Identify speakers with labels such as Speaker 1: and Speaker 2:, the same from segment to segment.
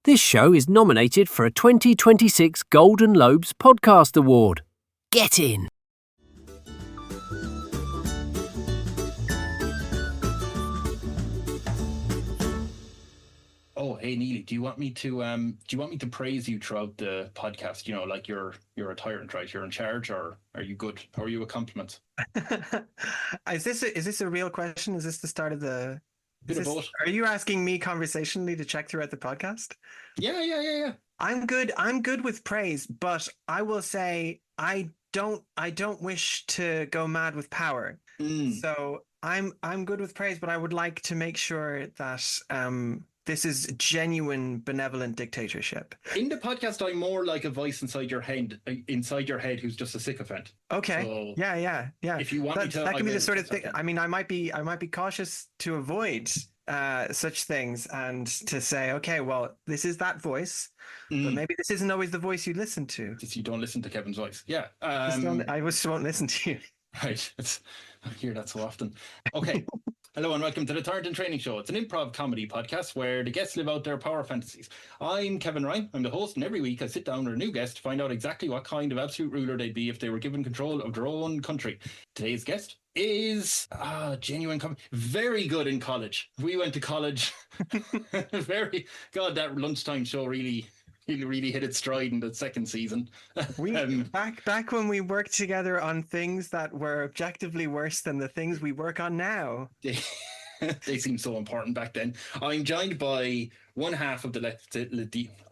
Speaker 1: This show is nominated for a 2026 Golden Lobes Podcast Award. Get in!
Speaker 2: Oh, hey Neely, do you want me to praise you throughout the podcast? You know, like you're a tyrant, right? You're in charge, or are you good? How are you with compliments?
Speaker 3: Is this a real question? Is this the start of the?
Speaker 2: Bit of both.
Speaker 3: Are you asking me conversationally to check throughout the podcast?
Speaker 2: Yeah.
Speaker 3: I'm good with praise, but I will say I don't wish to go mad with power. So I'm good with praise, but I would like to make sure that this is genuine benevolent dictatorship.
Speaker 2: In the podcast, I'm more like a voice inside your head who's just a sycophant.
Speaker 3: Okay.
Speaker 2: So
Speaker 3: yeah.
Speaker 2: if you want me to,
Speaker 3: that can be the sort of
Speaker 2: something.
Speaker 3: thing. I mean, I might be cautious to avoid such things and to say, okay, well, this is that voice, but maybe this isn't always the voice you listen to.
Speaker 2: You don't listen to Kevin's voice. Yeah.
Speaker 3: I just won't listen to you.
Speaker 2: Right. I hear that so often. Okay. Hello and welcome to the Tyrant Training Show. It's an improv comedy podcast where the guests live out their power fantasies. I'm Kevin Ryan. I'm the host, and every week I sit down with a new guest to find out exactly what kind of absolute ruler they'd be if they were given control of their own country. Today's guest is very good in college. We went to college. That lunchtime show really hit its stride in the second season.
Speaker 3: We back when we worked together on things that were objectively worse than the things we work on now.
Speaker 2: They seemed so important back then. I'm joined by one half of the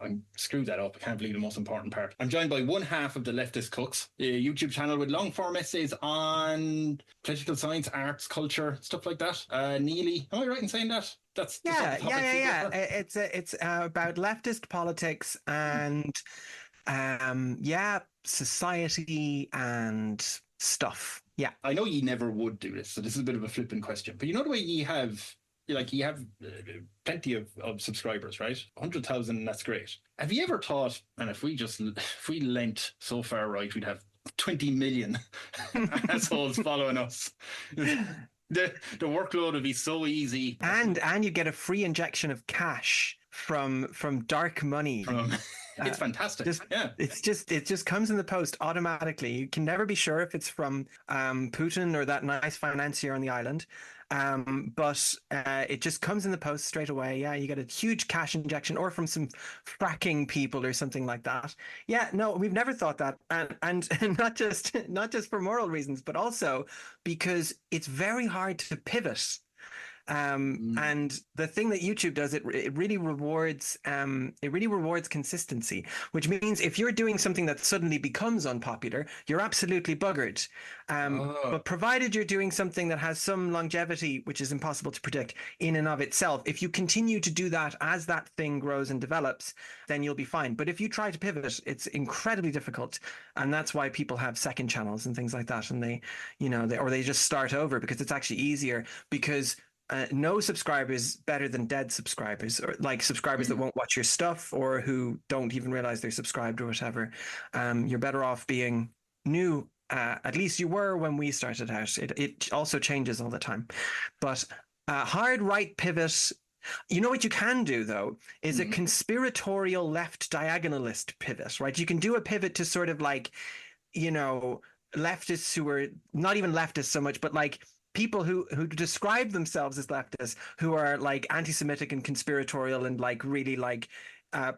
Speaker 2: I screwed that up. I can't believe the most important part. I'm joined by one half of the Leftist Cooks, a YouTube channel with long form essays on political science, arts, culture, stuff like that. Neely, am I right in saying that?
Speaker 3: Yeah. It's about leftist politics and society and stuff. Yeah.
Speaker 2: I know you never would do this, so this is a bit of a flippant question. But you know the way you have plenty of subscribers, right? 100,000, that's great. Have you ever thought, and if we lent so far right, we'd have 20 million assholes following us. The workload would be so easy,
Speaker 3: and you get a free injection of cash from dark money.
Speaker 2: It's fantastic.
Speaker 3: It just comes in the post automatically. You can never be sure if it's from Putin or that nice financier on the island. But it just comes in the post straight away. Yeah, you get a huge cash injection, or from some fracking people or something like that. Yeah, no, we've never thought that, and not just for moral reasons, but also because it's very hard to pivot. And the thing that YouTube does, it really rewards consistency, which means if you're doing something that suddenly becomes unpopular, you're absolutely buggered. But provided you're doing something that has some longevity, which is impossible to predict in and of itself, if you continue to do that as that thing grows and develops, then you'll be fine. But if you try to pivot, it's incredibly difficult, and that's why people have second channels and things like that, and they just start over because it's actually easier, because no subscriber is better than dead subscribers, or like subscribers that won't watch your stuff or who don't even realize they're subscribed or whatever. You're better off being new. At least you were when we started out. It also changes all the time. But hard right pivot. You know what you can do, though, is a conspiratorial left diagonalist pivot, right? You can do a pivot to sort of like, leftists who are not even leftists so much, but like people who describe themselves as leftists, who are like anti-Semitic and conspiratorial and like really like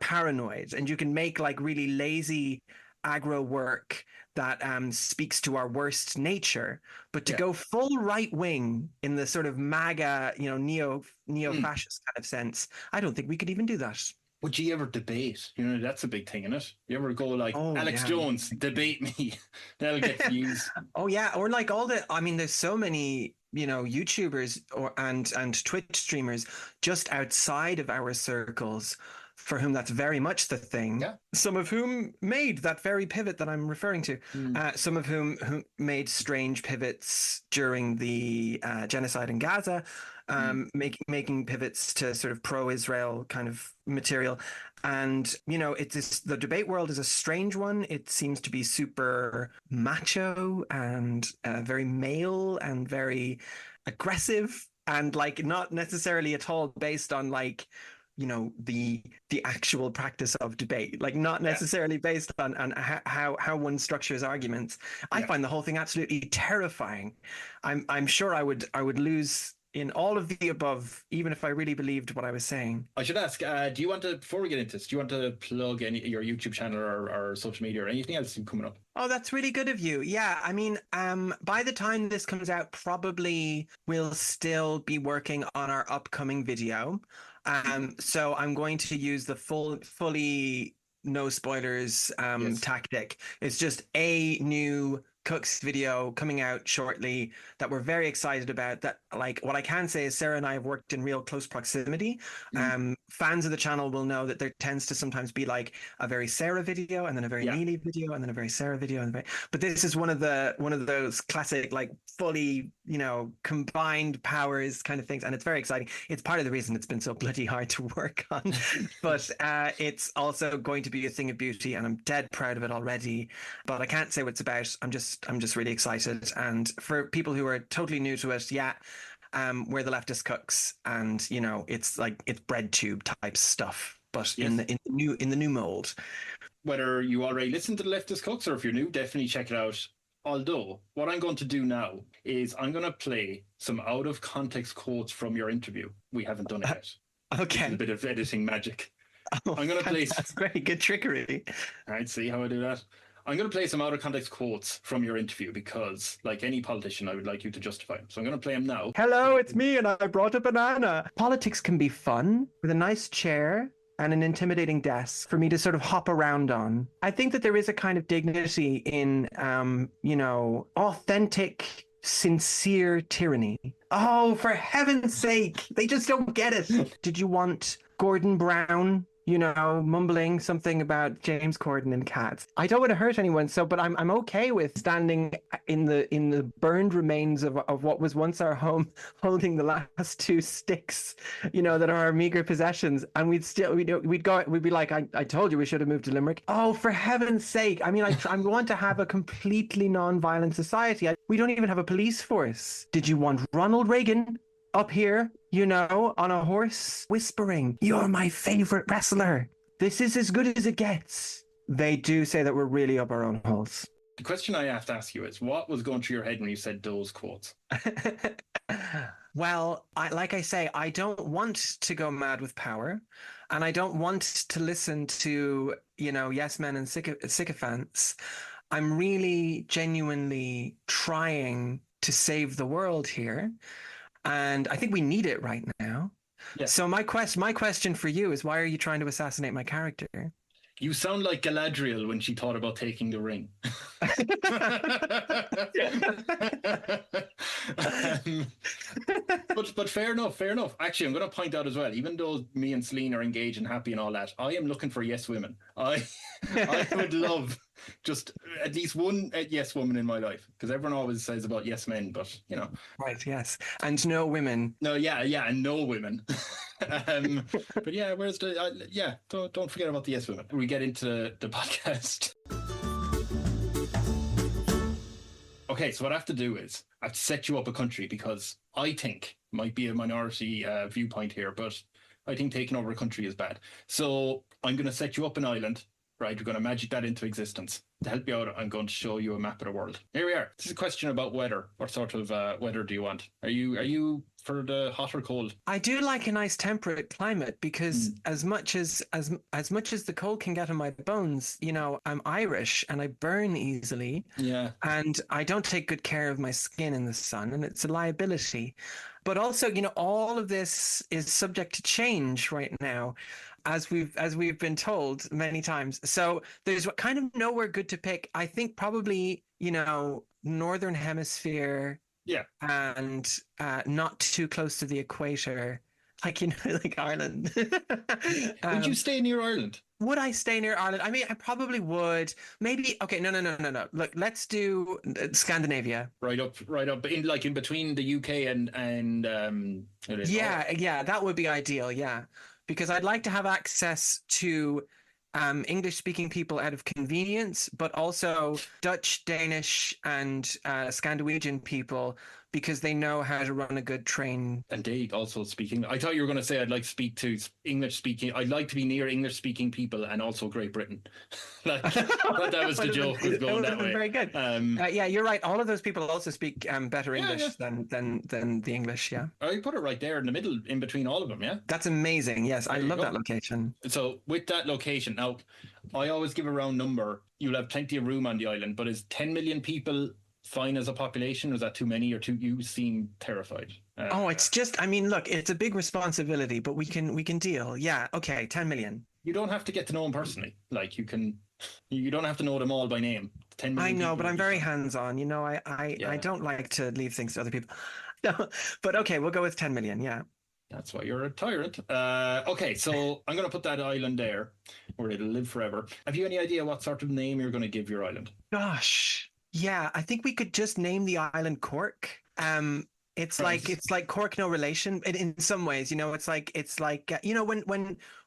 Speaker 3: paranoid, and you can make like really lazy aggro work that speaks to our worst nature. But to go full right wing in the sort of MAGA, neo-fascist kind of sense, I don't think we could even do that.
Speaker 2: Would you ever debate? That's a big thing, isn't it? You ever go like, Alex Jones, debate me? That'll get views.
Speaker 3: Oh, yeah. Or like there's so many, YouTubers and Twitch streamers just outside of our circles for whom that's very much the thing. Yeah. Some of whom made that very pivot that I'm referring to. Some of whom made strange pivots during the genocide in Gaza. Making pivots to sort of pro-Israel kind of material. And, the debate world is a strange one. It seems to be super macho and very male and very aggressive, and like not necessarily at all based on like the actual practice of debate, like not necessarily based on how one structures arguments. I find the whole thing absolutely terrifying. I'm sure I would lose in all of the above, even if I really believed what I was saying.
Speaker 2: I should ask, do you want to, before we get into this, do you want to plug your YouTube channel or social media or anything else coming up?
Speaker 3: Oh, that's really good of you. Yeah, I mean, by the time this comes out, probably we'll still be working on our upcoming video. So I'm going to use the fully no spoilers tactic. It's just a new Cooks video coming out shortly that we're very excited about. That, like, what I can say is Sarah and I have worked in real close proximity. Fans of the channel will know that there tends to sometimes be like a very Sarah video and then a very Neely video and then a very Sarah video, but this is one of those classic, like, fully, combined powers kind of things, and it's very exciting. It's part of the reason it's been so bloody hard to work on, but it's also going to be a thing of beauty, and I'm dead proud of it already. But I can't say what it's about. I'm just really excited. And for people who are totally new to it, we're the Leftist Cooks, and it's bread tube type stuff, but in the new mold.
Speaker 2: Whether you already listened to the Leftist Cooks or if you're new, definitely check it out. Although, what I'm going to do now is I'm going to play some out of context quotes from your interview. We haven't done it yet.
Speaker 3: Okay.
Speaker 2: A bit of editing magic. I'm going to play.
Speaker 3: That's great. Good trickery.
Speaker 2: All right, see how I do that? I'm going to play some out of context quotes from your interview because, like any politician, I would like you to justify them. So I'm going to play them now.
Speaker 3: Hello, it's me, and I brought a banana. Politics can be fun with a nice chair and an intimidating desk for me to sort of hop around on. I think that there is a kind of dignity in, authentic, sincere tyranny. Oh, for heaven's sake, they just don't get it. Did you want Gordon Brown, mumbling something about James Corden and cats? I don't want to hurt anyone, but I'm okay with standing in the burned remains of what was once our home, holding the last two sticks, that are our meager possessions, and we'd be like, I told you we should have moved to Limerick. Oh, for heaven's sake! I mean, I want to have a completely non-violent society. We don't even have a police force. Did you want Ronald Reagan up here, on a horse, whispering, "You're my favorite wrestler. This is as good as it gets"? They do say that we're really up our own holes.
Speaker 2: The question I have to ask you is, what was going through your head when you said those quotes?
Speaker 3: Well, like I say, I don't want to go mad with power, and I don't want to listen to, yes men and sycophants. I'm really genuinely trying to save the world here. And I think we need it right now. Yeah. So my question for you is, why are you trying to assassinate my character?
Speaker 2: You sound like Galadriel when she thought about taking the ring. But fair enough. Actually, I'm going to point out as well, even though me and Celine are engaged and happy and all that, I am looking for yes women. I would love just at least one yes woman in my life, because everyone always says about yes men, but
Speaker 3: right, yes, and no women.
Speaker 2: No, and no women. But yeah, where's the don't forget about the yes women. We get into the podcast. Okay, so what I have to do is I have to set you up a country, because I think might be a minority viewpoint here, but I think taking over a country is bad. So I'm going to set you up an island. Right, we're going to magic that into existence. To help you out, I'm going to show you a map of the world. Here we are. This is a question about weather. What sort of weather do you want? Are you for the hot or cold?
Speaker 3: I do like a nice temperate climate, because as much as the cold can get on my bones, I'm Irish and I burn easily. Yeah. And I don't take good care of my skin in the sun, and it's a liability. But also, all of this is subject to change right now, as we've been told many times. So there's kind of nowhere good to pick. I think probably, Northern Hemisphere. Yeah. And not too close to the equator, like Ireland.
Speaker 2: Would you stay near Ireland?
Speaker 3: Would I stay near Ireland? I mean, I probably would. Maybe. Okay. No. Look, let's do Scandinavia.
Speaker 2: Right up in between the UK and
Speaker 3: yeah, that would be ideal. Yeah. Because I'd like to have access to English-speaking people out of convenience, but also Dutch, Danish, and Scandinavian people, because they know how to run a good train.
Speaker 2: And they also speaking. I thought you were going to say I'd like to speak to English speaking. I'd like to be near English speaking people and also Great Britain. Like, but that was the joke. Was going that way.
Speaker 3: Very good. Yeah, you're right. All of those people also speak better English than the English. Yeah,
Speaker 2: I put it right there in the middle, in between all of them. Yeah,
Speaker 3: that's amazing. Yes, I love that location.
Speaker 2: So with that location, now I always give a round number. You'll have plenty of room on the island, but is 10 million people fine as a population? Or is that too many? Or too? You seem terrified.
Speaker 3: It's just. I mean, look, it's a big responsibility, but we can deal. Yeah. Okay. 10 million.
Speaker 2: You don't have to get to know them personally. Like you can. You don't have to know them all by name. 10 million.
Speaker 3: I know, but I'm very hands-on. You know, I don't like to leave things to other people. No, but okay, we'll go with 10 million. Yeah.
Speaker 2: That's why you're a tyrant. Okay, so I'm going to put that island there where it'll live forever. Have you any idea what sort of name you're going to give your island?
Speaker 3: Gosh, yeah, I think we could just name the island Cork. It's like Cork, no relation. In some ways, you know, it's like you know,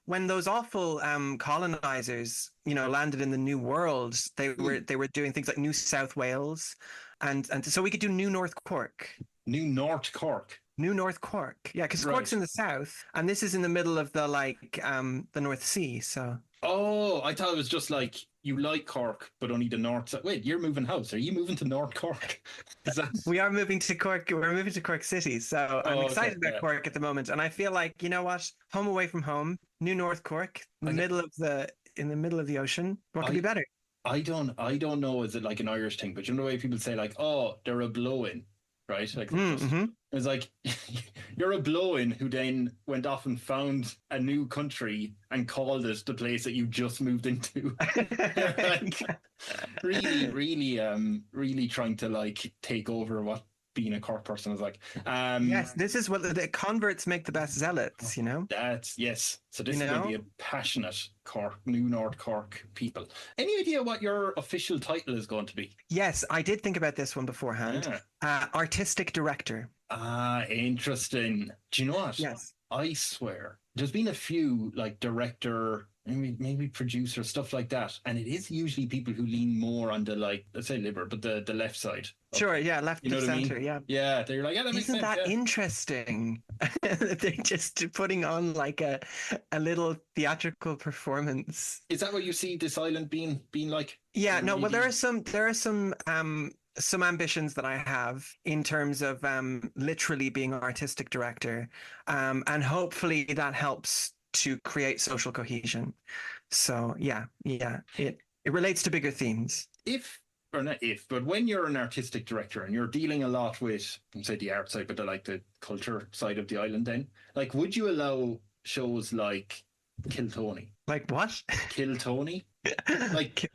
Speaker 3: when those awful colonizers, you know, landed in the New World, they were doing things like New South Wales, and so we could do New North Cork.
Speaker 2: New North Cork.
Speaker 3: New North Cork, yeah, because Cork's in the south, and this is in the middle of the North Sea. So.
Speaker 2: Oh, I thought it was just like you like Cork, but only the north side. Wait, you're moving house. Are you moving to North Cork? Is that...
Speaker 3: We are moving to Cork. We're moving to Cork City. So I'm excited about Cork at the moment, and I feel like, you know what, home away from home, New North Cork, in the middle of the ocean. What could be better? I
Speaker 2: don't know. Is it like an Irish thing? But you know the way people say like, oh, they're a blow-in. Right? Like it's like you're a blow-in who then went off and found a new country and called it the place that you just moved into. Like, really trying to like take over what being a Cork person is like.
Speaker 3: Yes, this is what the converts make the best zealots, you know?
Speaker 2: That's yes. So this is going to be a passionate New North Cork people. Any idea what your official title is going to be?
Speaker 3: Yes, I did think about this one beforehand. Yeah. Artistic director.
Speaker 2: Interesting. Do you know what?
Speaker 3: Yes.
Speaker 2: I swear, there's been a few like director, maybe producer, stuff like that, and it is usually people who lean more on the, like, let's say liberal, but the left side.
Speaker 3: Sure, yeah, left to center, yeah.
Speaker 2: Yeah, they're like, yeah, that makes sense.
Speaker 3: Isn't that interesting? They're just putting on like a little theatrical performance.
Speaker 2: Is that what you see this island being like?
Speaker 3: Yeah, no, well, there are some ambitions that I have in terms of literally being artistic director, and hopefully that helps to create social cohesion. So yeah, it relates to bigger themes.
Speaker 2: But when you're an artistic director and you're dealing a lot with, say, the art side, but the culture side of the island, then, like, would you allow shows like Kill Tony?
Speaker 3: Like what?
Speaker 2: Kill Tony? Like,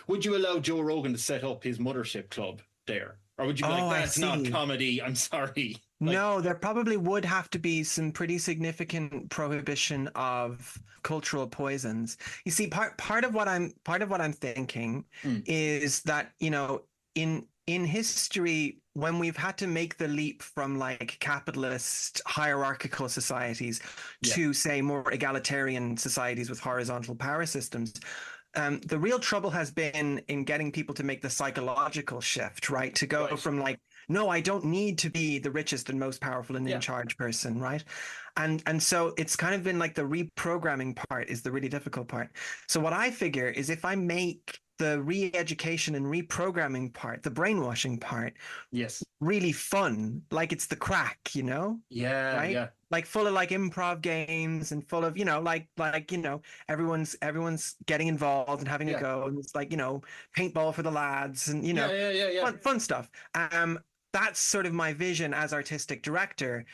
Speaker 2: would you allow Joe Rogan to set up his mothership club there? Or would you be like, that's not comedy, I'm sorry? Like, no,
Speaker 3: there probably would have to be some pretty significant prohibition of cultural poisons. You see, part of what I'm thinking is that, you know, in history, when we've had to make the leap from like capitalist hierarchical societies to, say, more egalitarian societies with horizontal power systems, the real trouble has been in getting people to make the psychological shift, right? To go from like, no, I don't need to be the richest and most powerful and in charge person, right? And so it's kind of been like the reprogramming part is the really difficult part. So what I figure is if I make the re-education and reprogramming part, the brainwashing part, really fun, like it's the crack, you know?
Speaker 2: Yeah,
Speaker 3: right?
Speaker 2: Yeah.
Speaker 3: Like full of like improv games and full of, you know, like you know, everyone's getting involved and having a go, and it's like, you know, paintball for the lads and, you know, fun stuff. That's sort of my vision as artistic director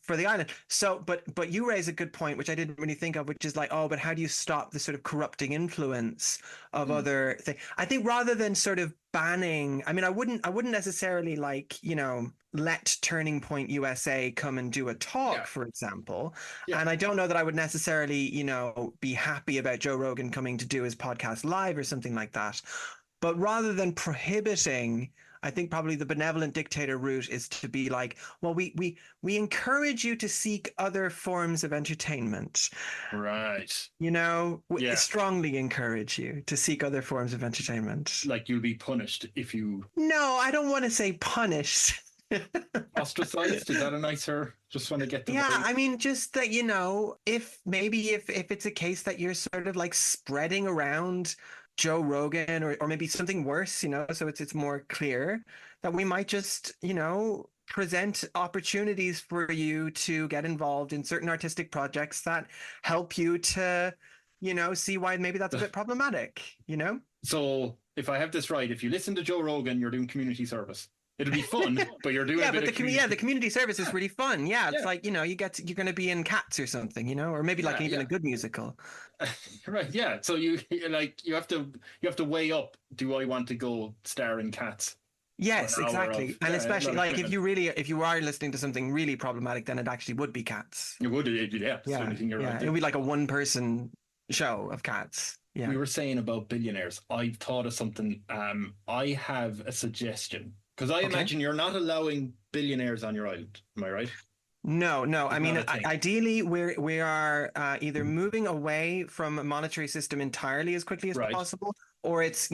Speaker 3: for the island. So, but you raise a good point, which I didn't really think of, which is like, oh, but how do you stop the sort of corrupting influence of other things? I think rather than sort of banning, I mean, I wouldn't necessarily like, you know, let Turning Point USA come and do a talk, for example. And I don't know that I would necessarily, you know, be happy about Joe Rogan coming to do his podcast live or something like that. But rather than prohibiting, I think probably the benevolent dictator route is to be like, well, we encourage you to seek other forms of entertainment.
Speaker 2: Right.
Speaker 3: You know, we strongly encourage you to seek other forms of entertainment.
Speaker 2: Like you'll be punished if you...
Speaker 3: No, I don't want to say punished.
Speaker 2: Ostracized? Is that a nicer? Just want to get to the
Speaker 3: Yeah,
Speaker 2: point.
Speaker 3: I mean, just that, if it's a case that you're sort of like spreading around Joe Rogan or maybe something worse, so it's more clear that we might just, present opportunities for you to get involved in certain artistic projects that help you to, see why maybe that's a bit problematic.
Speaker 2: So if I have this right, if you listen to Joe Rogan, you're doing community service. It'll be fun, but you're doing
Speaker 3: Yeah,
Speaker 2: a bit
Speaker 3: but
Speaker 2: of community.
Speaker 3: the community service is really fun. Yeah, it's
Speaker 2: Yeah.
Speaker 3: like, you're going to be in Cats or something, or maybe like
Speaker 2: Yeah,
Speaker 3: even
Speaker 2: yeah.
Speaker 3: a good musical.
Speaker 2: Right, yeah. So you have to weigh up. Do I want to go star in Cats?
Speaker 3: Yes,
Speaker 2: An hour
Speaker 3: exactly.
Speaker 2: of
Speaker 3: And
Speaker 2: a lot
Speaker 3: especially
Speaker 2: of
Speaker 3: like
Speaker 2: commitment.
Speaker 3: if you are listening to something really problematic, then it actually would be Cats.
Speaker 2: It would, yeah. It's the
Speaker 3: Yeah,
Speaker 2: only thing you're
Speaker 3: yeah.
Speaker 2: right.
Speaker 3: It would be like a one-person show of Cats. Yeah.
Speaker 2: We were saying about billionaires. I've thought of something. I have a suggestion because I
Speaker 3: Okay.
Speaker 2: imagine you're not allowing billionaires on your island. Am I right?
Speaker 3: No, no. I
Speaker 2: It's
Speaker 3: mean,
Speaker 2: not a thing.
Speaker 3: ideally, we are either moving away from a monetary system entirely as quickly as
Speaker 2: Right.
Speaker 3: possible, or it's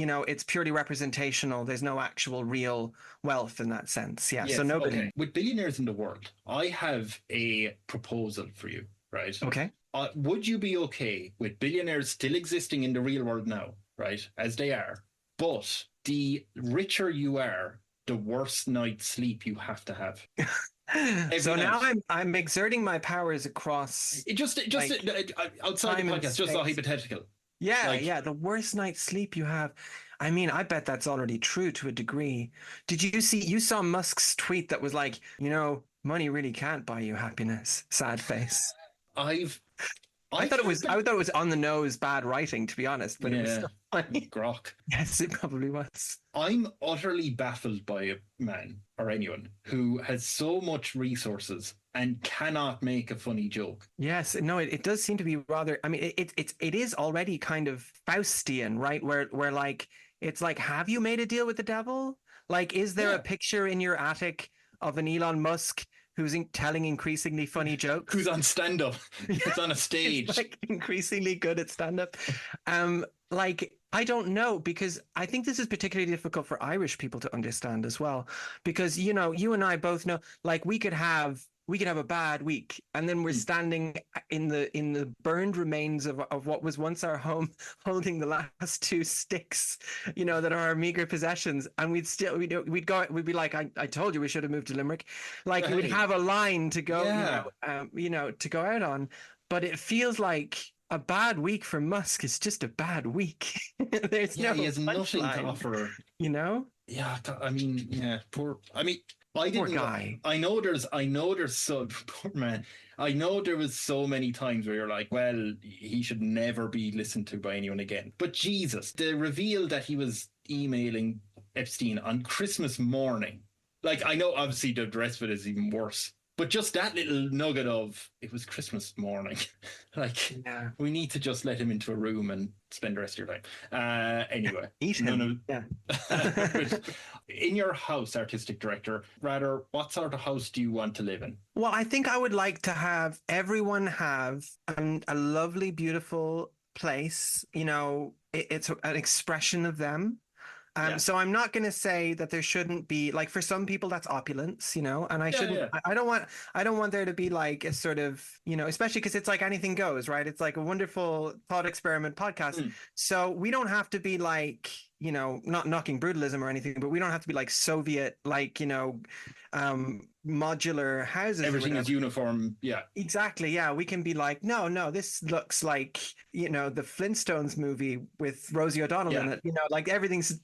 Speaker 3: purely representational. There's no actual real wealth in that sense. Yeah. So
Speaker 2: Yes.
Speaker 3: no
Speaker 2: Okay.
Speaker 3: bidding.
Speaker 2: With billionaires in the world, I have a proposal for you. Right.
Speaker 3: Okay.
Speaker 2: Would you be okay with billionaires still existing in the real world now, right, as they are, but the richer you are, the worse night's sleep you have to have?
Speaker 3: So now
Speaker 2: night.
Speaker 3: I'm exerting my powers across.
Speaker 2: Outside the
Speaker 3: time and
Speaker 2: podcast, just a
Speaker 3: space.
Speaker 2: hypothetical.
Speaker 3: Yeah,
Speaker 2: Like-
Speaker 3: yeah. The worst night's sleep you have. I mean, I bet that's already true to a degree. You saw Musk's tweet that was like, money really can't buy you happiness. Sad face. I thought it was on the nose bad writing, to be honest, but it was still funny.
Speaker 2: Grok.
Speaker 3: Yes, it probably was.
Speaker 2: I'm utterly baffled by a man or anyone who has so much resources and cannot make a funny joke.
Speaker 3: Yes, no, it does seem to be rather. I mean, it is already kind of Faustian, right? Where like it's like, have you made a deal with the devil? Like, is there a picture in your attic of an Elon Musk who's telling increasingly funny jokes?
Speaker 2: Who's on stand-up? It's on a stage.
Speaker 3: He's like increasingly good at stand-up. Like, I don't know, because I think this is particularly difficult for Irish people to understand as well. Because, you and I both know, like, we could have a bad week, and then we're standing in the burned remains of what was once our home, holding the last two sticks, that are our meager possessions, and we'd be like, I told you we should have moved to Limerick. Like, we'd have a line to go, to go out on, but it feels like a bad week for Musk is just a bad week. There's no
Speaker 2: he has nothing to
Speaker 3: punchline,
Speaker 2: offer. Yeah, I mean, yeah, poor. I mean,
Speaker 3: poor guy.
Speaker 2: I know there's so poor man. I know there was so many times where you're like, well, he should never be listened to by anyone again. But Jesus, the reveal that he was emailing Epstein on Christmas morning. Like, I know obviously the rest of it is even worse. But just that little nugget of it was Christmas morning. Like, we need to just let him into a room and spend the rest of your time. Anyway.
Speaker 3: Eat him.
Speaker 2: In your house, artistic director, rather, what sort of house do you want to live in?
Speaker 3: Well, I think I would like to have everyone have a lovely, beautiful place. It's an expression of them. So I'm not going to say that there shouldn't be, like, for some people that's opulence, and I shouldn't. Yeah. I don't want there to be like a sort of, especially because it's like anything goes, right? It's like a wonderful thought experiment podcast. So we don't have to be like, not knocking brutalism or anything, but we don't have to be like Soviet, like, modular houses.
Speaker 2: Everything is uniform. Yeah,
Speaker 3: exactly. Yeah, we can be like, no, this looks like the Flintstones movie with Rosie O'Donnell in it. Like everything's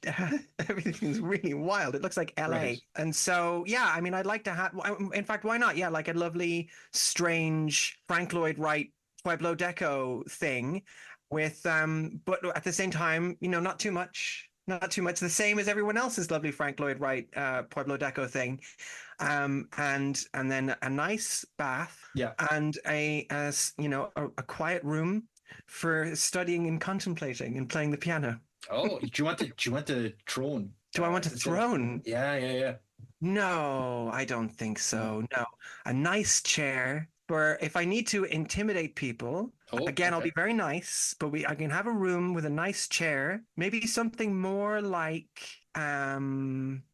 Speaker 3: really wild. It looks like LA. Right. And so I mean, I'd like to have. In fact, why not? Yeah, like a lovely, strange Frank Lloyd Wright Pueblo Deco thing, with but at the same time, not too much. Not too much. The same as everyone else's lovely Frank Lloyd Wright Pueblo Deco thing, and then a nice bath, and a quiet room for studying and contemplating and playing the piano.
Speaker 2: Oh, do you want the throne?
Speaker 3: Do I want a throne?
Speaker 2: Yeah.
Speaker 3: No, I don't think so. No, a nice chair. Where if I need to intimidate people, I'll be very nice, but I can have a room with a nice chair, maybe something more like,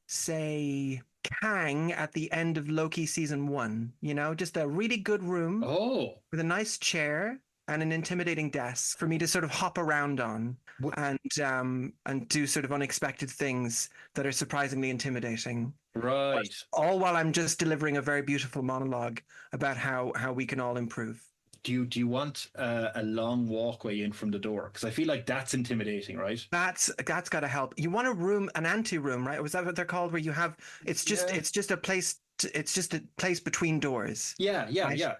Speaker 3: say, Kang at the end of Loki season 1, just a really good room
Speaker 2: Oh,
Speaker 3: with a nice chair and an intimidating desk for me to sort of hop around on and do sort of unexpected things that are surprisingly intimidating.
Speaker 2: right.
Speaker 3: All while I'm just delivering a very beautiful monologue about how we can all improve.
Speaker 2: Do you want a long walkway in from the door? Because I feel like that's intimidating, right?
Speaker 3: That's got to help. You want an anteroom, right? Was that what they're called? Where you have it's just a place. It's just a place between doors.
Speaker 2: Yeah.
Speaker 3: Yeah.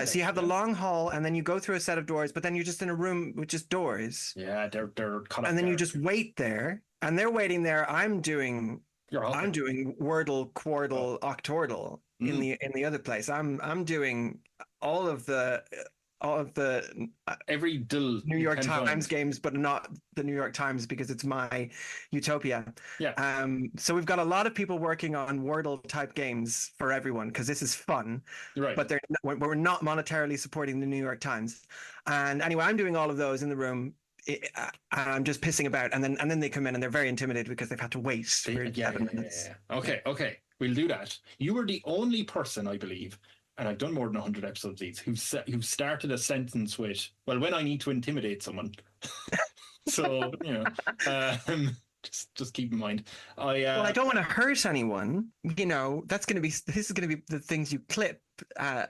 Speaker 3: So you have the long hall, and then you go through a set of doors, but then you're just in a room with just doors.
Speaker 2: Yeah, they're cut up
Speaker 3: and then
Speaker 2: there.
Speaker 3: you just wait there, and they're waiting there. I'm doing Wordle, Quordle, Octordle in the other place. I'm doing all of the
Speaker 2: every
Speaker 3: New York Times games, but not the New York Times because it's my utopia.
Speaker 2: Yeah.
Speaker 3: So we've got a lot of people working on Wordle type games for everyone because this is fun.
Speaker 2: Right.
Speaker 3: But we're not monetarily supporting the New York Times. And anyway, I'm doing all of those in the room. I'm just pissing about, and then they come in and they're very intimidated because they've had to wait for 7 minutes.
Speaker 2: Yeah. Okay, we'll do that. You were the only person, I believe, and I've done more than 100 episodes of these, who started a sentence with, "Well, when I need to intimidate someone." So just keep in mind.
Speaker 3: I don't want to hurt anyone. This is going to be the things you clip. I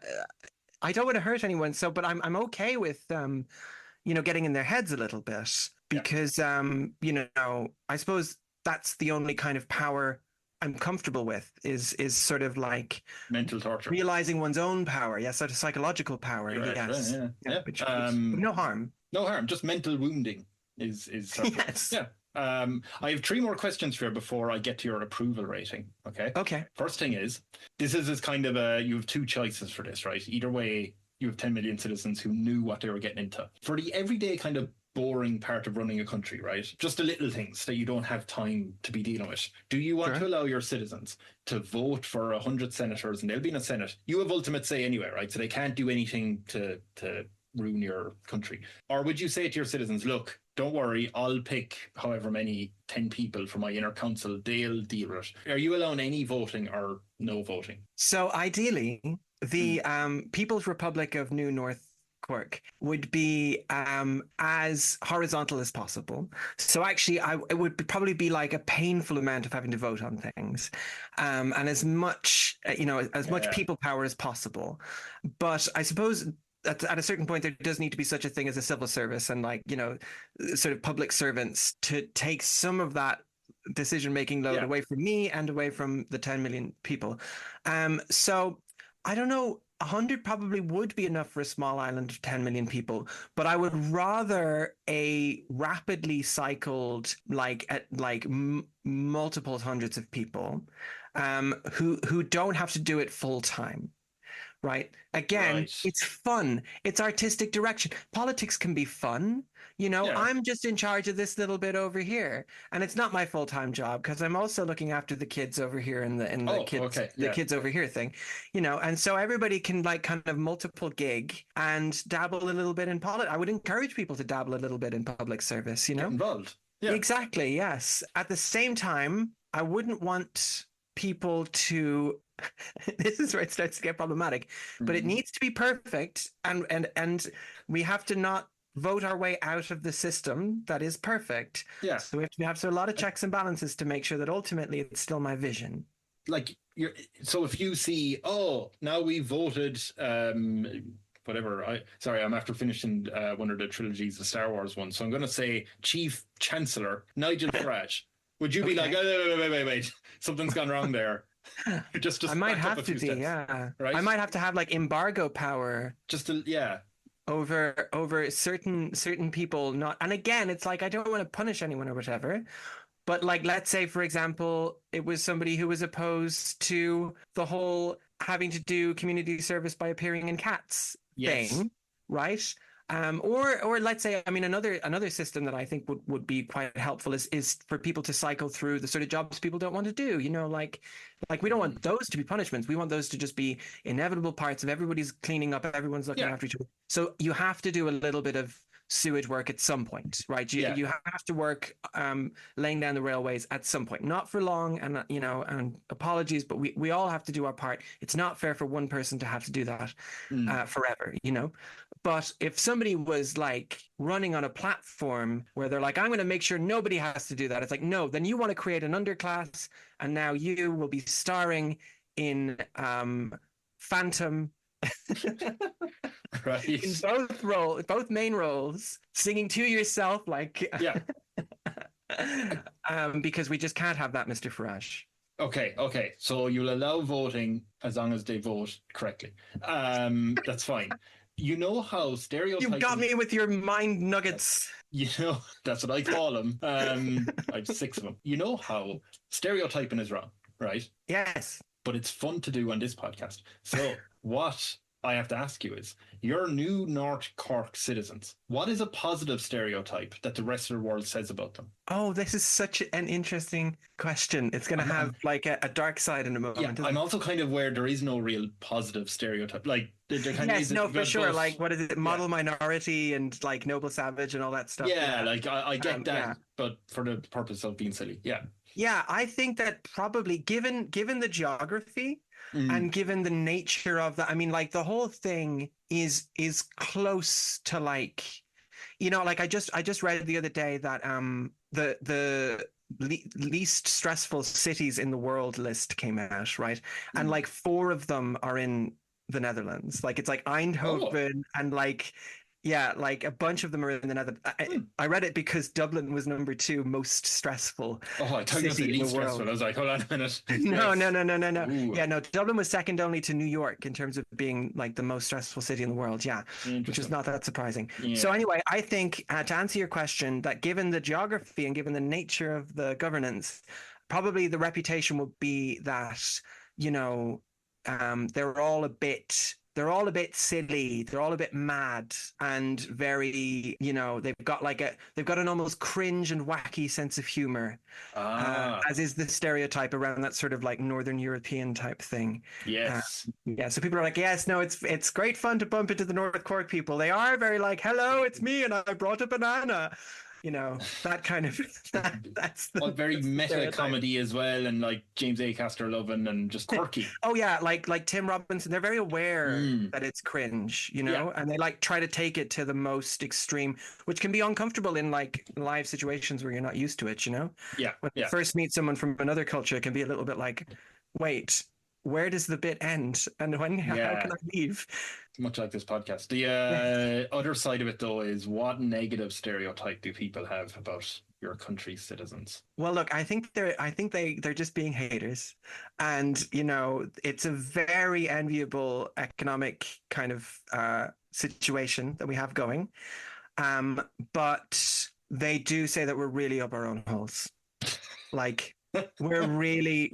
Speaker 3: don't want to hurt anyone. But I'm okay with getting in their heads a little bit because I suppose that's the only kind of power I'm comfortable with is sort of like
Speaker 2: mental torture,
Speaker 3: realizing one's own power. Yes, sort of psychological power.
Speaker 2: Right,
Speaker 3: yes,
Speaker 2: yeah.
Speaker 3: Which no harm.
Speaker 2: No harm. Just mental wounding is
Speaker 3: yes.
Speaker 2: Yeah. I have 3 more questions for you before I get to your approval rating. Okay. First thing is, this is kind of you have 2 choices for this, right? Either way, you have 10 million citizens who knew what they were getting into. For the everyday kind of boring part of running a country, right? Just the little things that you don't have time to be dealing with. Do you want to allow your citizens to vote for 100 senators and they'll be in a Senate? You have ultimate say anyway, right? So they can't do anything to ruin your country. Or would you say to your citizens, look, don't worry, I'll pick however many 10 people from my inner council, they'll deal with it. Are you allowing any voting or no voting? So ideally, the People's Republic of New North Cork would be as horizontal as possible. So actually, it would probably be like a painful amount of having to vote on things, and as much much people power as possible. But I suppose at a certain point, there does need to be such a thing as a civil service and sort of public servants to take some of that decision-making load away from me and away from the 10 million people. So I don't know. 100 probably would be enough for a small island of 10 million people, but I would rather a rapidly cycled, multiple hundreds of people, who don't have to do it full time. Right. Again, It's fun. It's artistic direction. Politics can be fun. I'm just in charge of this little bit over here, and it's not my full-time job because I'm also looking after the kids over here and the kids over here thing, and so everybody can kind of multiple gig and dabble a little bit in politics. I would encourage people to dabble a little bit in public service, Get involved. Yeah.
Speaker 3: Exactly. Yes. At the same time, I wouldn't want people to this is where it starts to get problematic, but it needs to be perfect, and we have to not vote our way out of the system that is perfect.
Speaker 2: Yeah.
Speaker 3: So we have to a lot of checks and balances to make sure that ultimately it's still my vision.
Speaker 2: So if you see, now we voted whatever. I'm after finishing one of the trilogies, the Star Wars one. So I'm going to say Chief Chancellor Nigel Farage. Would you be like, wait, something's gone wrong there? Just
Speaker 3: I might have to be, right? I might have to have embargo power. Over certain people. Not, and again, it's I don't want to punish anyone or whatever. But let's say, for example, it was somebody who was opposed to the whole having to do community service by appearing in cats thing, right? Or let's say, another system that I think would be quite helpful is for people to cycle through the sort of jobs people don't want to do. We don't want those to be punishments. We want those to just be inevitable parts of everybody's cleaning up, everyone's looking after each other. So you have to do a little bit of sewage work at some point, right? You have to work laying down the railways at some point, not for long, and and apologies, but we all have to do our part. It's not fair for one person to have to do that forever, But if somebody was like running on a platform where they're like, I'm going to make sure nobody has to do that, it's like, no, then you want to create an underclass, and now you will be starring in Phantom.
Speaker 2: Right.
Speaker 3: In both main roles, singing to yourself, like because we just can't have that, Mr. Farage.
Speaker 2: Okay. So you'll allow voting as long as they vote correctly. That's fine. You know how stereotyping...
Speaker 3: You got me with your mind nuggets.
Speaker 2: That's what I call them. I've 6 of them. You know how stereotyping is wrong, right?
Speaker 3: Yes.
Speaker 2: But it's fun to do on this podcast. So what I have to ask you is, your new North Cork citizens, what is a positive stereotype that the rest of the world says about them?
Speaker 3: Oh, this is such an interesting question. It's going to have like a dark side in a moment.
Speaker 2: Yeah, I'm also kind of where there is no real positive stereotype. Like, there kind of is
Speaker 3: for sure. But, like, what is it? Model minority and like noble savage and all that stuff.
Speaker 2: Yeah, like I get that, but for the purpose of being silly. Yeah.
Speaker 3: Yeah, I think that probably given the geography and given the nature of that, I mean, like the whole thing is close to like, like I just read the other day that the least stressful cities in the world list came out, right? And like 4 of them are in the Netherlands. Like it's like Eindhoven and like like a bunch of them are in the Netherlands. I read it because Dublin was number 2 most stressful.
Speaker 2: Oh, I thought you said least stressful. I was like, hold on a minute.
Speaker 3: No. Ooh. Yeah, no. Dublin was second only to New York in terms of being like the most stressful city in the world. Yeah, which is not that surprising. Yeah. So anyway, I think to answer your question, that given the geography and given the nature of the governance, probably the reputation would be that they're all a bit silly, they're all a bit mad, and very, they've got an almost cringe and wacky sense of humor, as is the stereotype around that sort of like Northern European type thing.
Speaker 2: Yes.
Speaker 3: So people are like, yes, no, it's great fun to bump into the North Cork people. They are very like, hello, it's me, and I brought a banana. That kind of that's the
Speaker 2: very meta comedy as well, and like James Acaster loving and just quirky.
Speaker 3: Oh yeah, like Tim Robinson, they're very aware that it's cringe, and they like try to take it to the most extreme, which can be uncomfortable in like live situations where you're not used to it, When you first meet someone from another culture, it can be a little bit like, wait, where does the bit end, and how can I leave?
Speaker 2: Much like this podcast. The other side of it, though, is what negative stereotype do people have about your country's citizens?
Speaker 3: Well, look, I think they're just being haters, and it's a very enviable economic kind of situation that we have going, but they do say that we're really up our own holes, like we're really.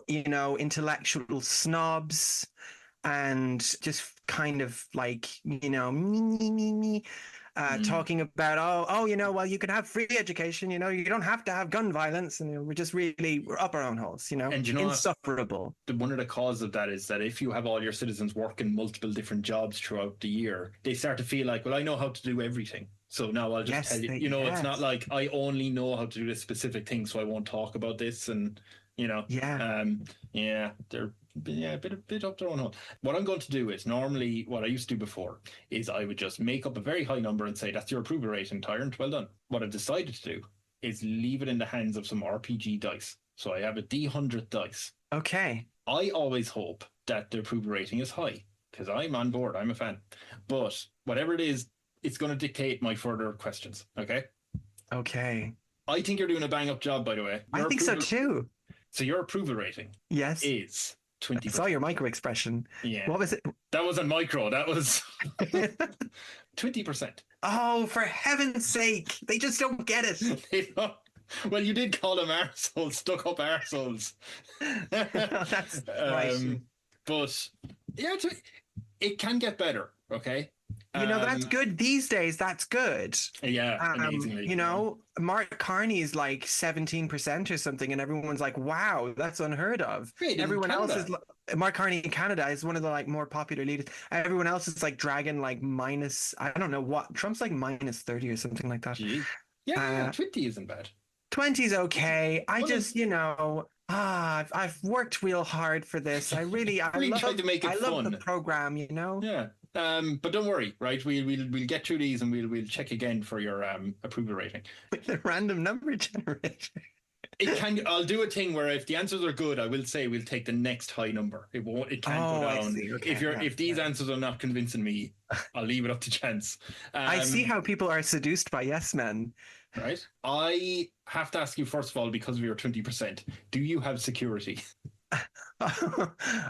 Speaker 3: Intellectual snobs, and just kind of like, talking about, well, you can have free education, you don't have to have gun violence, and we're up our own holes,
Speaker 2: and
Speaker 3: insufferable.
Speaker 2: One of the causes of that is that if you have all your citizens working multiple different jobs throughout the year, they start to feel like, well, I know how to do everything. So now I'll just tell you, it's not like I only know how to do this specific thing, so I won't talk about this, and they're a bit up their own hole. What I'm going to do is, normally what I used to do before is I would just make up a very high number and say, that's your approval rating, Tyrant, well done. What I've decided to do is leave it in the hands of some RPG dice. So I have a D100 dice.
Speaker 3: Okay.
Speaker 2: I always hope that the approval rating is high, because I'm on board, I'm a fan. But whatever it is, it's going to dictate my further questions, okay?
Speaker 3: Okay.
Speaker 2: I think you're doing a bang-up job, by the way.
Speaker 3: I think so too.
Speaker 2: So your approval rating is 20%.
Speaker 3: I saw your micro expression.
Speaker 2: Yeah.
Speaker 3: What was it?
Speaker 2: That wasn't micro. That was 20%.
Speaker 3: Oh, for heaven's sake. They just don't get it.
Speaker 2: They don't. Well, you did call them arseholes, stuck-up arseholes.
Speaker 3: That's right.
Speaker 2: But, yeah, it can get better, okay?
Speaker 3: That's good these days. That's good.
Speaker 2: Yeah, amazingly.
Speaker 3: Mark Carney's like 17% or something, and everyone's like, "Wow, that's unheard of."
Speaker 2: Wait,
Speaker 3: Everyone else is Mark Carney in Canada is one of the like more popular leaders. Everyone else is like dragging like minus. I don't know what Trump's like minus 30 or something like that.
Speaker 2: Gee. Yeah, 20 isn't bad.
Speaker 3: 20's okay. I've worked real hard for this. I
Speaker 2: tried to make it fun.
Speaker 3: Love the program,
Speaker 2: Yeah. But don't worry, right? We'll get through these and we'll check again for your approval rating.
Speaker 3: With the random number generator.
Speaker 2: I'll do a thing where if the answers are good, I will say we'll take the next high number. It can't go down.
Speaker 3: I see. Okay,
Speaker 2: if these answers are not convincing me, I'll leave it up to chance.
Speaker 3: I see how people are seduced by yes men.
Speaker 2: Right. I have to ask you first of all, because of your 20%, do you have security?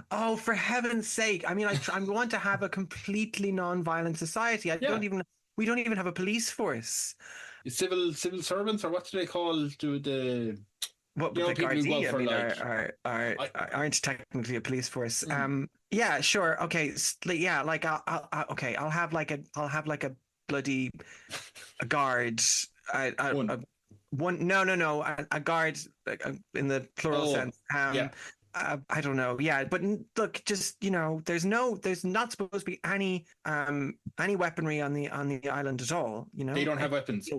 Speaker 3: Oh, for heaven's sake. I mean, I want to have a completely non-violent society. We don't even have a police force.
Speaker 2: Civil servants, or what do they call the
Speaker 3: Gardaí, aren't technically a police force. Yeah, sure. Okay. Yeah, like I'll have like a bloody guard. A guard in the plural sense. I don't know. Yeah, but look, just there's not supposed to be any weaponry on the island at all.
Speaker 2: They don't have weapons.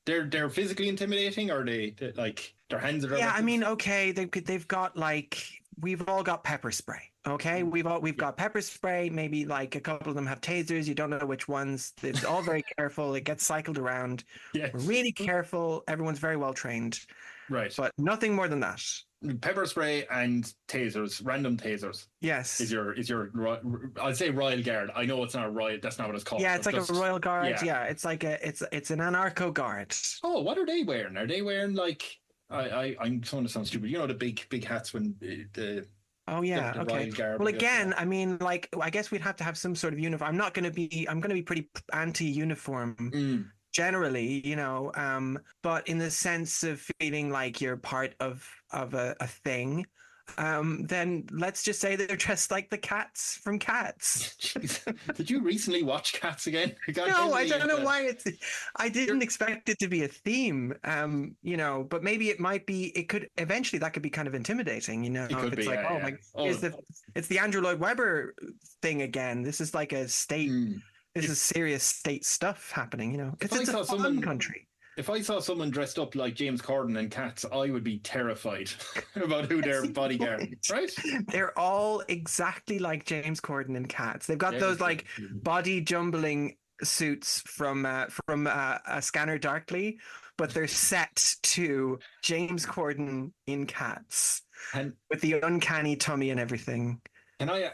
Speaker 2: They're physically intimidating, or they like their hands are.
Speaker 3: Yeah, weapons? I mean, okay, they've got like we've all got pepper spray. Okay, we've got pepper spray. Maybe like a couple of them have tasers. You don't know which ones. It's all very careful. It gets cycled around.
Speaker 2: Yes.
Speaker 3: We're really careful. Everyone's very well trained.
Speaker 2: Right.
Speaker 3: But nothing more than that.
Speaker 2: Pepper spray and tasers, random tasers.
Speaker 3: Yes.
Speaker 2: Is your I'd say Royal Guard. I know it's not a royal. That's not what it's called.
Speaker 3: Yeah, it's like a Royal Guard. Yeah, it's like it's an anarcho guard.
Speaker 2: Oh, what are they wearing? Are they wearing like I'm going to sound stupid. The big hats when the.
Speaker 3: Oh yeah. Okay. Well, again, I mean, like, I guess we'd have to have some sort of uniform. I'm going to be pretty anti-uniform generally, but in the sense of feeling like you're part of a thing. Then let's just say they're dressed like the cats from Cats.
Speaker 2: Jeez. Did you recently watch Cats again?
Speaker 3: No, I don't know why I didn't expect it to be a theme, but maybe it might be. It could eventually that could be kind of intimidating,
Speaker 2: It could be,
Speaker 3: it's the Andrew Lloyd Webber thing again. This is like a state. This is serious state stuff happening, because it's a fun country.
Speaker 2: If I saw someone dressed up like James Corden in Cats, I would be terrified about who their bodyguard, right?
Speaker 3: They're all exactly like James Corden in Cats. They've got those like body jumbling suits from a Scanner Darkly, but they're set to James Corden in Cats, and with the uncanny tummy and everything.
Speaker 2: Can I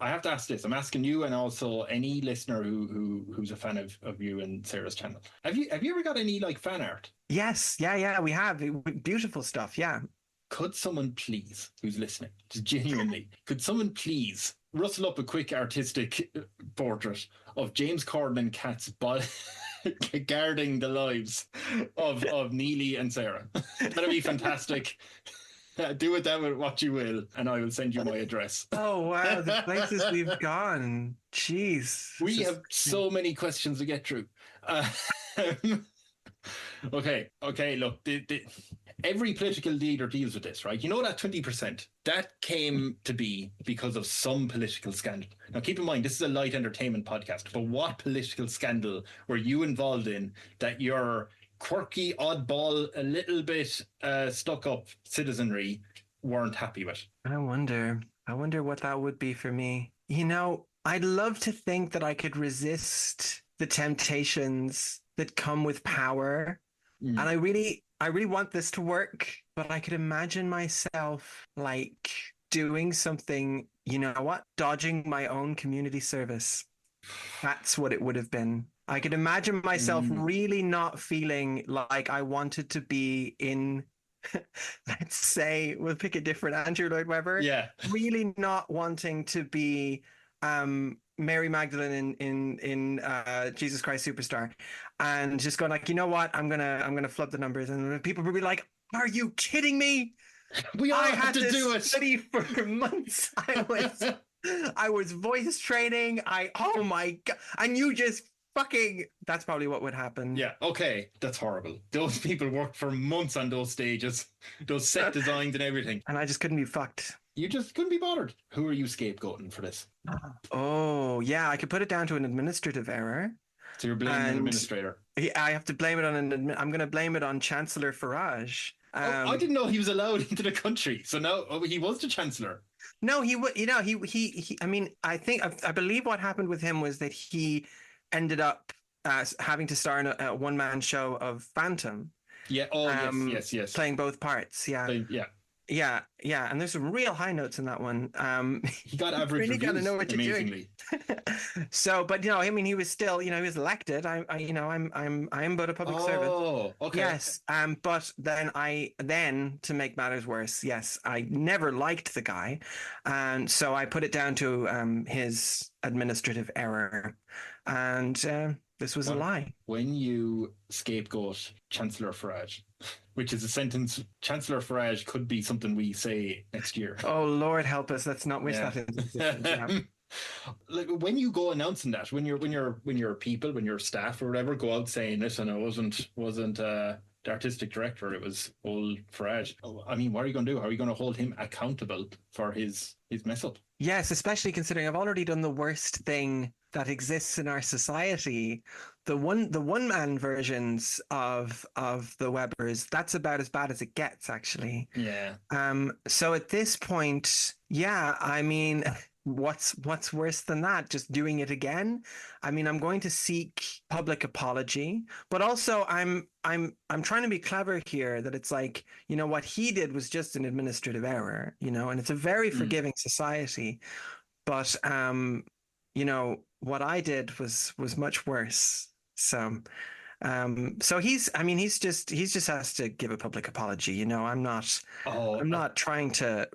Speaker 2: have to ask this. I'm asking you and also any listener who's a fan of you and Sarah's channel. Have you ever got any like fan art?
Speaker 3: Yes. Yeah, we have. Beautiful stuff, yeah.
Speaker 2: Could someone please, who's listening, just genuinely, could someone please rustle up a quick artistic portrait of James Corden and Cats guarding the lives of Neely and Sarah? That'd be fantastic. Do with that what you will, and I will send you my address.
Speaker 3: Oh, wow. The places we've gone. Jeez.
Speaker 2: We have so many questions to get through. Okay. Look, every political leader deals with this, right? That 20%, that came to be because of some political scandal. Now, keep in mind, this is a light entertainment podcast, but what political scandal were you involved in that you're quirky, oddball, a little bit stuck-up citizenry weren't happy with?
Speaker 3: I wonder what that would be for me. I'd love to think that I could resist the temptations that come with power. And I really want this to work, but I could imagine myself like doing something, dodging my own community service. That's what it would have been. I could imagine myself really not feeling like I wanted to be in, let's say, we'll pick a different Andrew Lloyd Webber.
Speaker 2: Yeah.
Speaker 3: Really not wanting to be Mary Magdalene in Jesus Christ Superstar, and just going like, I'm gonna flood the numbers, and people will be like, "Are you kidding me?
Speaker 2: I had to do it.
Speaker 3: Study for months. I was voice training. Oh my God. And you just fucking, that's probably what would happen.
Speaker 2: Yeah, okay, that's horrible. Those people worked for months on those stages, those set designs and everything.
Speaker 3: And I just couldn't be fucked.
Speaker 2: You just couldn't be bothered. Who are you scapegoating for this?
Speaker 3: Oh, yeah. I could put it down to an administrative error.
Speaker 2: So you're blaming an administrator.
Speaker 3: I have to blame it on I'm going to blame it on Chancellor Farage.
Speaker 2: I didn't know he was allowed into the country. So now he was the chancellor.
Speaker 3: No, he would. You know, he. I mean, I believe what happened with him was that he ended up having to star in a one-man show of Phantom.
Speaker 2: Yeah. Oh, yes.
Speaker 3: Playing both parts. Yeah. Yeah. And there's some real high notes in that one.
Speaker 2: He got average
Speaker 3: really
Speaker 2: reviews,
Speaker 3: gotta know what you're
Speaker 2: amazingly.
Speaker 3: doing. So, but I mean, he was still, he was elected. I'm but a public servant.
Speaker 2: Oh, okay.
Speaker 3: Yes. But then to make matters worse, yes, I never liked the guy, and so I put it down to his administrative error, and this was a lie.
Speaker 2: When you scapegoat Chancellor Farage, which is a sentence Chancellor Farage could be something we say next year.
Speaker 3: Oh Lord, help us! Let's not wish that in.
Speaker 2: Like when you go announcing that, when your people, when your staff or whatever go out saying, "Listen, it wasn't the artistic director, it was old Farage." I mean, what are you going to do? How are you going to hold him accountable for his mess up?
Speaker 3: Yes, especially considering I've already done the worst thing that exists in our society. The one man versions of the Webbers, that's about as bad as it gets, actually.
Speaker 2: Yeah.
Speaker 3: So at this point, yeah, I mean, what's worse than that? Just doing it again? I mean, I'm going to seek public apology, but also I'm trying to be clever here, that it's like, what he did was just an administrative error, and it's a very forgiving society. But what I did was much worse. So he just has to give a public apology. I'm not trying to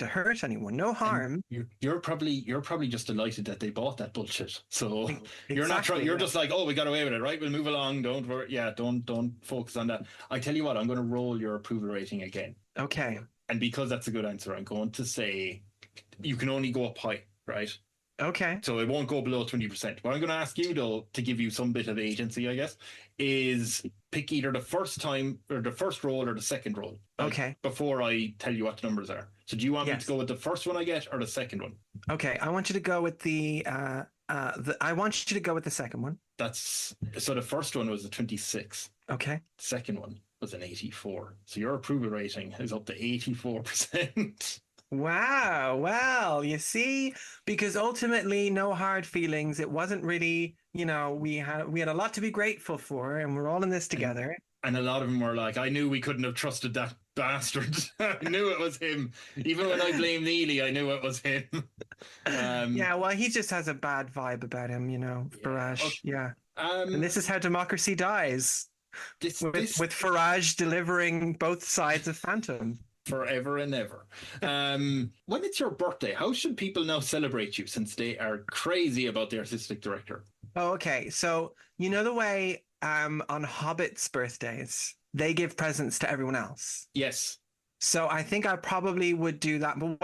Speaker 3: hurt anyone. No harm.
Speaker 2: You're probably just delighted that they bought that bullshit. So
Speaker 3: exactly,
Speaker 2: you're not trying. You're just like, oh, we got away with it, right? We'll move along. Don't worry. Yeah, don't focus on that. I tell you what, I'm going to roll your approval rating again.
Speaker 3: Okay.
Speaker 2: And because that's a good answer, I'm going to say you can only go up high, right?
Speaker 3: Okay.
Speaker 2: So it won't go below 20%. What I'm going to ask you, though, to give you some bit of agency, I guess, is pick either the first time or the first roll or the second roll.
Speaker 3: Okay.
Speaker 2: Before I tell you what the numbers are. So do you want me to go with the first one I get or the second one?
Speaker 3: Okay. I want you to go with I want you to go with the second one.
Speaker 2: So the first one was a 26.
Speaker 3: Okay.
Speaker 2: The second one was an 84. So your approval rating is up to 84%.
Speaker 3: Wow. Well, you see, because ultimately no hard feelings. It wasn't really, we had a lot to be grateful for, and we're all in this together.
Speaker 2: And a lot of them were like, I knew we couldn't have trusted that bastard. I knew it was him. Even when I blame Neely, I knew it was him.
Speaker 3: Yeah, well, he just has a bad vibe about him, Farage. Okay. Yeah. And this is how democracy dies. With Farage delivering both sides of Phantom.
Speaker 2: Forever and ever. When it's your birthday, how should people now celebrate you, since they are crazy about the artistic director?
Speaker 3: Oh, okay. So the way on Hobbits' birthdays, they give presents to everyone else.
Speaker 2: Yes.
Speaker 3: So I think I probably would do that, but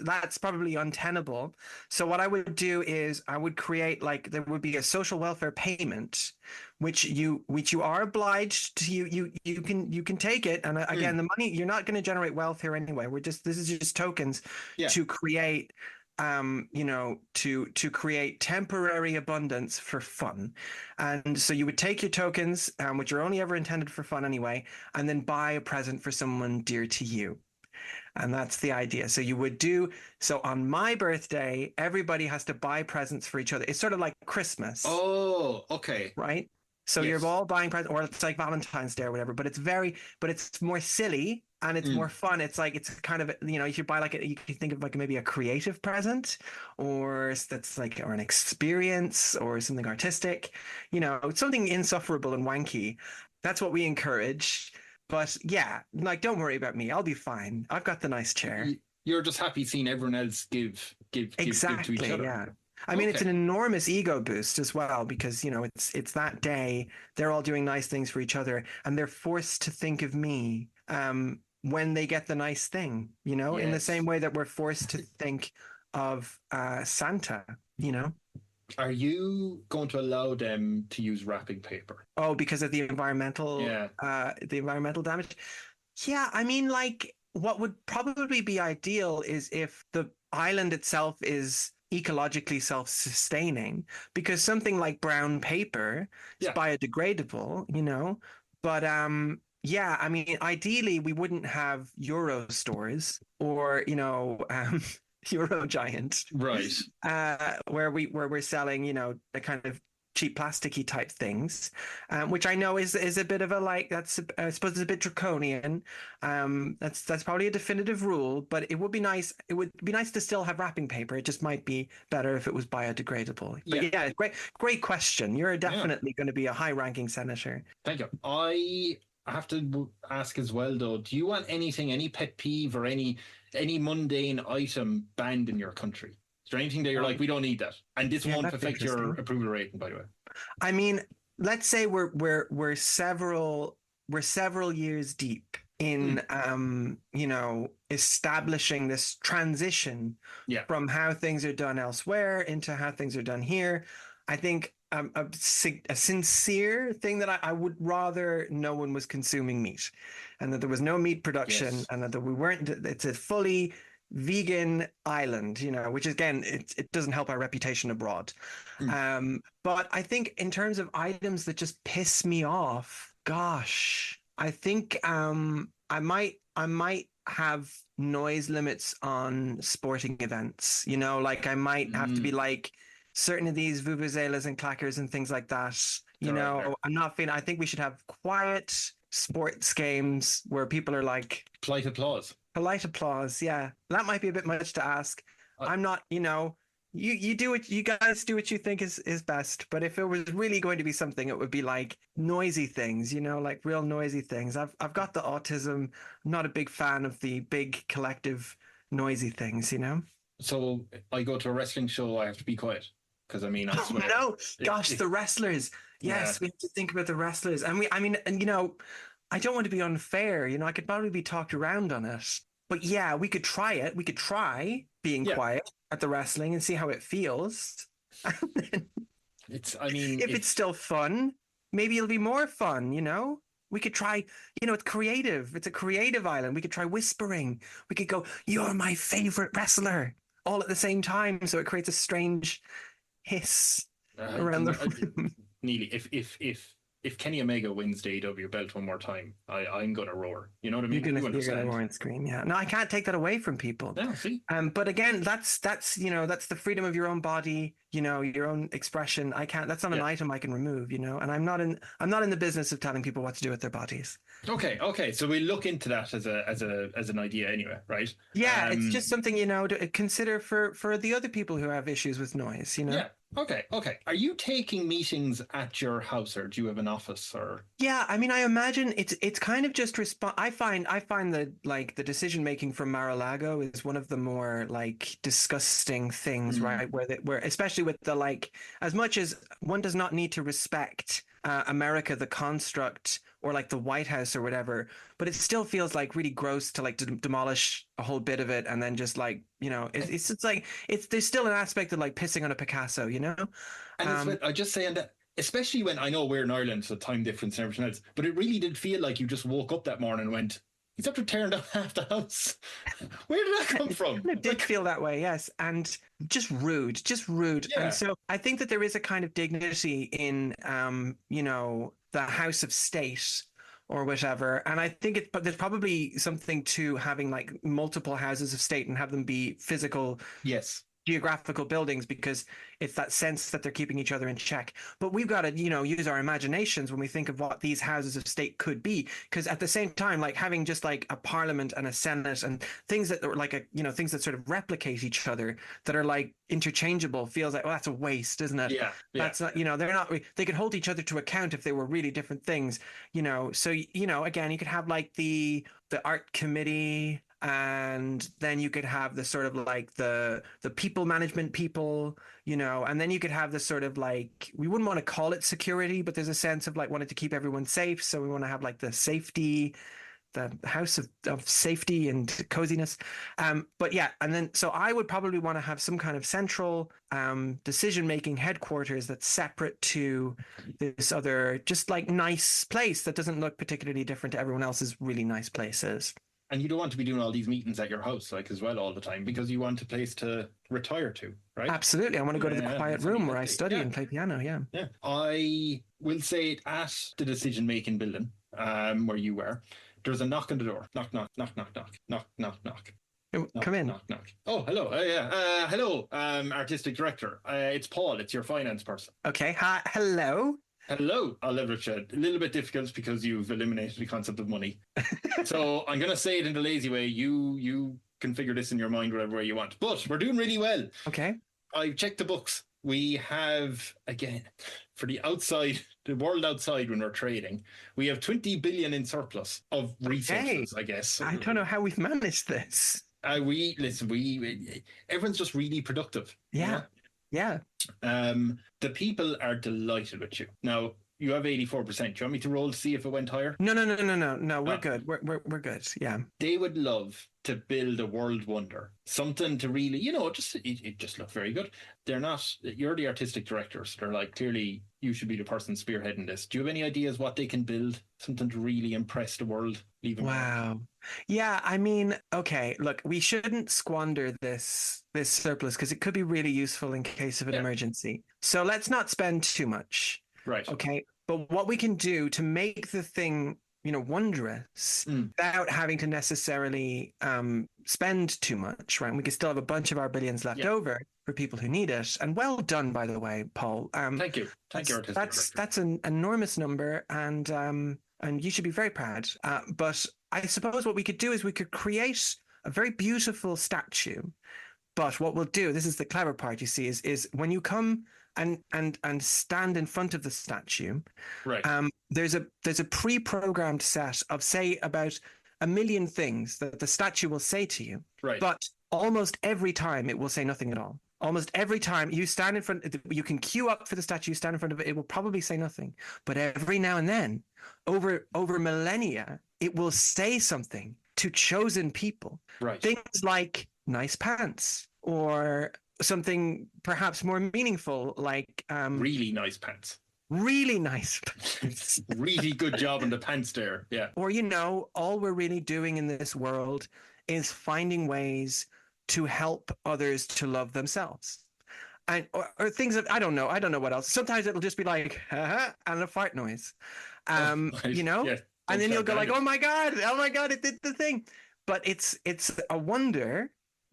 Speaker 3: that's probably untenable. So what I would do is I would create, like, there would be a social welfare payment, which you are obliged to, you can take it. And again, the money, you're not going to generate wealth here anyway. This is just tokens to create, to create temporary abundance for fun. And so you would take your tokens, which are only ever intended for fun anyway, and then buy a present for someone dear to you. And that's the idea. So you would so on my birthday, everybody has to buy presents for each other. It's sort of like Christmas.
Speaker 2: Oh, okay.
Speaker 3: Right? So you're all buying presents, or it's like Valentine's Day or whatever, but it's more silly and it's more fun. It's like, it's kind of, if you buy you can think of like maybe a creative present, or that's like, or an experience or something artistic, something insufferable and wanky. That's what we encourage. But yeah, like, don't worry about me. I'll be fine. I've got the nice chair.
Speaker 2: You're just happy seeing everyone else give
Speaker 3: exactly,
Speaker 2: to each other.
Speaker 3: Yeah. I mean, it's an enormous ego boost as well, because, it's that day. They're all doing nice things for each other, and they're forced to think of me when they get the nice thing, in the same way that we're forced to think of Santa, you know?
Speaker 2: Are you going to allow them to use wrapping paper?
Speaker 3: Oh, because of the environmental damage. Yeah, I mean, like, what would probably be ideal is if the island itself is ecologically self-sustaining, because something like brown paper is biodegradable, you know. But yeah, I mean, ideally we wouldn't have Euro stores or, you know, Euro Giant,
Speaker 2: Right.
Speaker 3: where we're selling, you know, the kind of cheap plasticky type things, which I know is a bit of a like that's I suppose it's a bit draconian. That's probably a definitive rule, but it would be nice. It would be nice to still have wrapping paper. It just might be better if it was biodegradable. But yeah, great question. You're definitely going to be a high-ranking senator.
Speaker 2: Thank you. I have to ask as well, though. Do you want any pet peeve or any mundane item banned in your country? Is there anything that you're like, we don't need that, and this won't affect your approval rating? By the way,
Speaker 3: I mean, let's say we're several years deep in you know, establishing this transition from how things are done elsewhere into how things are done here. I think a sincere thing that I would rather no one was consuming meat, and that there was no meat production, and that we weren't. It's a fully vegan island, you know, which again, it doesn't help our reputation abroad. But I think in terms of items that just piss me off, gosh, I think I might have noise limits on sporting events, you know, like I might have to be like certain of these vuvuzelas and clackers and things like that, you know. I'm not feeling. I think we should have quiet sports games where people are like
Speaker 2: polite applause.
Speaker 3: Polite applause, yeah. That might be a bit much to ask. I'm not, you know, you do what you guys do what you think is best. But if it was really going to be something, it would be like noisy things, you know, like real noisy things. I've got the autism. I'm not a big fan of the big collective noisy things, you know.
Speaker 2: So I go to a wrestling show, I have to be quiet because I mean, I swear.
Speaker 3: No, gosh, the wrestlers. Yes, we have to think about the wrestlers, and you know, I don't want to be unfair. You know, I could probably be talked around on it. But yeah, we could try it. We could try being quiet at the wrestling and see how it feels.
Speaker 2: It's, I mean,
Speaker 3: if it's still fun, maybe it'll be more fun, you know? We could try, you know, it's creative. It's a creative island. We could try whispering. We could go, "You're my favorite wrestler," all at the same time. So it creates a strange hiss around the room.
Speaker 2: Neely, if Kenny Omega wins the AEW belt one more time, I'm gonna roar. You know what I mean?
Speaker 3: You're gonna roar and scream. Yeah. No, I can't take that away from people.
Speaker 2: No, see.
Speaker 3: But again, that's you know, that's the freedom of your own body. You know, your own expression. I can't. That's not an item I can remove. You know, and I'm not in the business of telling people what to do with their bodies.
Speaker 2: Okay. So we look into that as an idea anyway, right?
Speaker 3: Yeah, it's just something, you know, to consider for the other people who have issues with noise. You know.
Speaker 2: Yeah. Okay. Are you taking meetings at your house, or do you have an office, or?
Speaker 3: Yeah, I mean, I imagine it's kind of just I find that like the decision making from Mar-a-Lago is one of the more like disgusting things, right? Where especially with the like, as much as one does not need to respect America, the construct, or like the White House or whatever, but it still feels like really gross to like demolish a whole bit of it and then just like, you know, it's like there's still an aspect of like pissing on a Picasso, you know.
Speaker 2: And I just saying that, especially when I know we're in Ireland, so time difference and everything else, but it really did feel like you just woke up that morning and went, he's after tearing down half the house. Where did that come from?
Speaker 3: It did feel that way, yes. And just rude.
Speaker 2: Yeah.
Speaker 3: And so I think that there is a kind of dignity in, you know, the House of State or whatever. And I think there's probably something to having like multiple houses of state and have them be physical.
Speaker 2: Yes.
Speaker 3: Geographical buildings, because it's that sense that they're keeping each other in check. But we've got to, you know, use our imaginations when we think of what these houses of state could be, because at the same time, like having just like a parliament and a senate and things that are like things that sort of replicate each other, that are like interchangeable, feels like, well, that's a waste, isn't it?
Speaker 2: Yeah.
Speaker 3: That's not, you know, they could hold each other to account if they were really different things, you know. So, you know, again, you could have like the art committee, and then you could have the sort of like the people management people, you know, and then you could have the sort of like, we wouldn't want to call it security, but there's a sense of like wanting to keep everyone safe, so we want to have like the safety the house of safety and coziness. But yeah, and then so I would probably want to have some kind of central decision-making headquarters that's separate to this other just like nice place that doesn't look particularly different to everyone else's really nice places.
Speaker 2: And you don't want to be doing all these meetings at your house, like, as well, all the time, because you want a place to retire to, right?
Speaker 3: Absolutely. I want to go to the quiet room where I study and play piano. Yeah.
Speaker 2: Yeah. I will say at the decision-making building, where you were, there's a knock on the door. Knock, knock, knock, knock, knock, knock, knock, knock.
Speaker 3: Come in.
Speaker 2: Knock, knock. Oh, hello. Yeah. Hello, artistic director. It's Paul. It's your finance person.
Speaker 3: Okay. Hi. Hello.
Speaker 2: Hello, I'll leverage it. A little bit difficult because you've eliminated the concept of money. So I'm going to say it in the lazy way. You can figure this in your mind whatever way you want. But we're doing really well.
Speaker 3: Okay.
Speaker 2: I've checked the books. We have, again, for the world outside when we're trading, we have 20 billion in surplus of resources, I guess.
Speaker 3: I don't know how we've managed this.
Speaker 2: Everyone's just really productive.
Speaker 3: Yeah.
Speaker 2: You know?
Speaker 3: Yeah.
Speaker 2: The people are delighted with you. Now, you have 84%. Do you want me to roll to see if it went higher?
Speaker 3: No. We're good. We're good. Yeah.
Speaker 2: They would love to build a world wonder. Something to really, it just looked very good. You're the artistic directors. They're like, clearly, you should be the person spearheading this. Do you have any ideas what they can build? Something to really impress the world?
Speaker 3: Wow. Yeah, I mean, okay, look, we shouldn't squander this surplus because it could be really useful in case of an emergency. So let's not spend too much.
Speaker 2: Right.
Speaker 3: Okay. But what we can do to make the thing, wondrous without having to necessarily spend too much, right? We can still have a bunch of our billions left over for people who need it. And well done, by the way, Paul.
Speaker 2: Thank you. Thank you,
Speaker 3: that's an enormous number, and you should be very proud. But I suppose what we could do is we could create a very beautiful statue. But what we'll do, this is the clever part, you see, is when you come and stand in front of the statue,
Speaker 2: right?
Speaker 3: There's a pre-programmed set of, say, about 1 million things that the statue will say to you.
Speaker 2: Right.
Speaker 3: But almost every time it will say nothing at all. Almost every time you stand in front, you can queue up for the statue, stand in front of it, it will probably say nothing. But every now and then, over millennia, it will say something to chosen people.
Speaker 2: Right.
Speaker 3: Things like nice pants, or something perhaps more meaningful, like
Speaker 2: really nice pants.
Speaker 3: Really nice pants.
Speaker 2: Really good job on the pants there. Yeah.
Speaker 3: Or, all we're really doing in this world is finding ways to help others to love themselves. And or things that I don't know what else. Sometimes it'll just be like, haha, and a fart noise.
Speaker 2: Yeah,
Speaker 3: and then you'll go like, oh my God, it did the thing. But it's a wonder,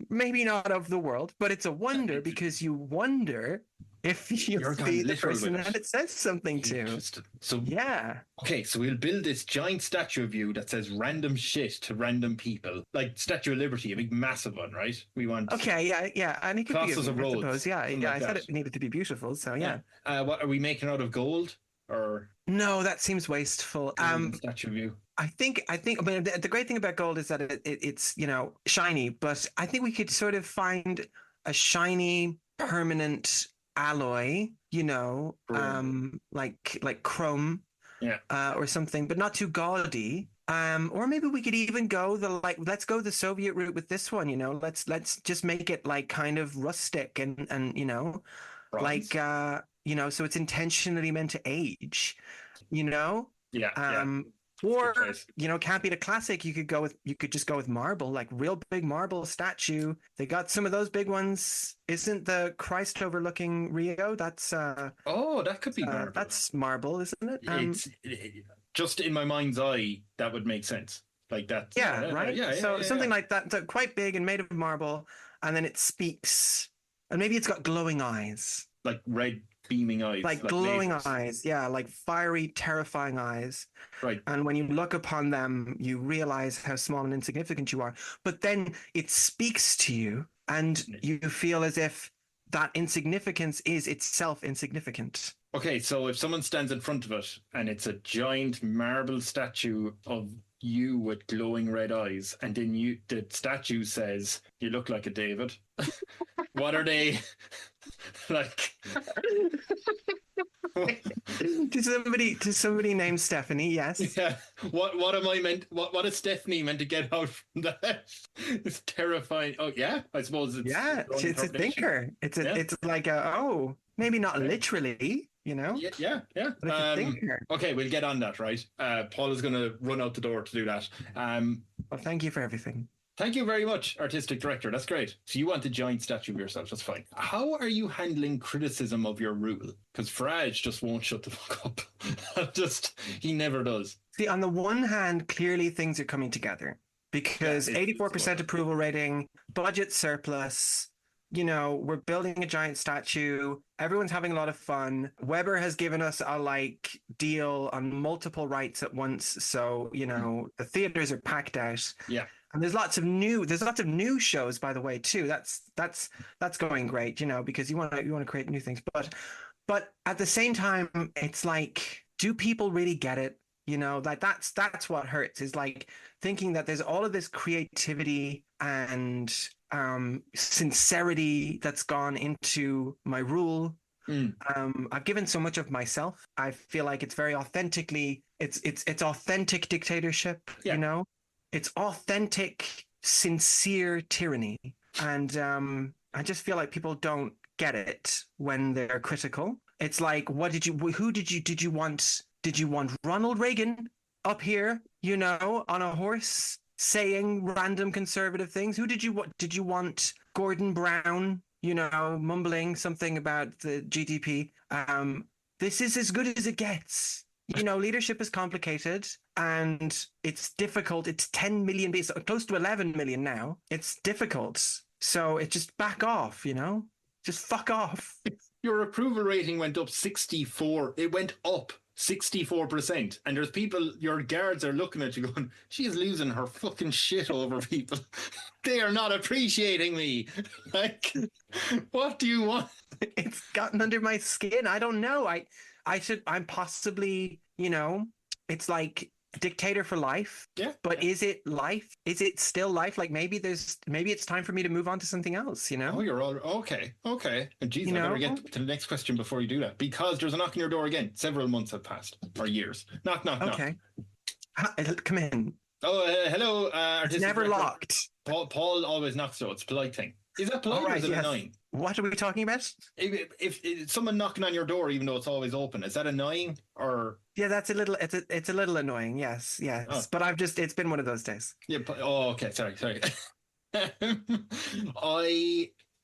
Speaker 3: maybe not of the world, but it's a wonder because you wonder if you'll be the person that it says something to.
Speaker 2: So
Speaker 3: yeah.
Speaker 2: Okay, so we'll build this giant statue of you that says random shit to random people, like Statue of Liberty, a big massive one, right? We want.
Speaker 3: Okay, yeah, and it could be.
Speaker 2: Crosses of roads.
Speaker 3: I suppose. Yeah.
Speaker 2: Like
Speaker 3: I said it needed to be beautiful, so yeah.
Speaker 2: What are we making out of gold or?
Speaker 3: No, that seems wasteful.
Speaker 2: Statue of you.
Speaker 3: I think. I mean, the great thing about gold is that it's shiny, but I think we could sort of find a shiny permanent alloy, like chrome, or something, but not too gaudy. Or maybe we could even go let's go the Soviet route with this one. Let's just make it like kind of rustic and
Speaker 2: Bronze.
Speaker 3: So it's intentionally meant to age. Or can't be the classic. You could just go with marble, like real big marble statue. They got some of those big ones. Isn't the Christ overlooking Rio? That's that
Speaker 2: could be marble.
Speaker 3: That's marble, isn't it?
Speaker 2: It's just in my mind's eye that would make sense. Like that.
Speaker 3: Yeah, right. So something like that, quite big and made of marble, and then it speaks, and maybe it's got glowing eyes,
Speaker 2: like red beaming eyes,
Speaker 3: like glowing eyes, like fiery, terrifying eyes.
Speaker 2: Right.
Speaker 3: And when you look upon them, you realize how small and insignificant you are. But then it speaks to you, and you feel as if that insignificance is itself insignificant.
Speaker 2: Okay, so if someone stands in front of it and it's a giant marble statue of you with glowing red eyes, and then the statue says, "You look like a David." What are they like?
Speaker 3: To somebody named Stephanie, yes.
Speaker 2: Yeah. What am I meant? What is Stephanie meant to get out from that? It's terrifying. Oh yeah, I suppose it's
Speaker 3: Yeah,
Speaker 2: your own
Speaker 3: it's a
Speaker 2: interpretation.
Speaker 3: thinker.
Speaker 2: Yeah.
Speaker 3: It's like maybe not literally,
Speaker 2: Yeah.
Speaker 3: but it's a thinker.
Speaker 2: Okay, we'll get on that, right? Paul is going to run out the door to do that.
Speaker 3: Well, thank you for everything.
Speaker 2: Thank you very much, artistic director. That's great. So you want a giant statue of yourself. That's fine. How are you handling criticism of your rule? Because Farage just won't shut the fuck up. He never does.
Speaker 3: See, on the one hand, clearly things are coming together because 84% approval rating, budget surplus. We're building a giant statue. Everyone's having a lot of fun. Weber has given us a deal on multiple rights at once. So, the theaters are packed out.
Speaker 2: Yeah.
Speaker 3: And there's lots of new shows, by the way, too. That's going great, because you want to create new things. But at the same time, it's like, do people really get it? That's what hurts, is like thinking that there's all of this creativity and sincerity that's gone into my rule. I've given so much of myself. I feel like it's very authentically, it's authentic dictatorship, It's authentic, sincere tyranny. And I just feel like people don't get it when they're critical. It's like, did you want Ronald Reagan up here, on a horse saying random conservative things? Who did you want Gordon Brown, mumbling something about the GDP? This is as good as it gets. Leadership is complicated and it's difficult. It's 10 million, close to 11 million now. It's difficult. So it just back off, just fuck off.
Speaker 2: Your approval rating went up 64. It went up 64%. And there's people, your guards are looking at you going, she's losing her fucking shit over people. They are not appreciating me. Like, what do you want?
Speaker 3: It's gotten under my skin. I don't know. I'm possibly, it's like dictator for life.
Speaker 2: Yeah.
Speaker 3: But is it life? Is it still life? Like maybe it's time for me to move on to something else,
Speaker 2: Oh, you're all okay. And geez, I better get to the next question before you do that, because there's a knock on your door again. Several months have passed, or years. Knock.
Speaker 3: Okay. Come in.
Speaker 2: Oh, hello.
Speaker 3: It's never locked.
Speaker 2: Paul always knocks, so it's a polite thing. Is that polite or is it annoying?
Speaker 3: What are we talking about?
Speaker 2: If someone knocking on your door, even though it's always open, is that annoying or?
Speaker 3: Yeah, it's a little annoying. Yes. Oh. But it's been one of those days.
Speaker 2: Yeah. Okay. Sorry.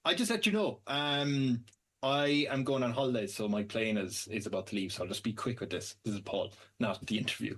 Speaker 2: I just let you know. I am going on holidays, so my plane is about to leave. So I'll just be quick with this. This is Paul, not the interview.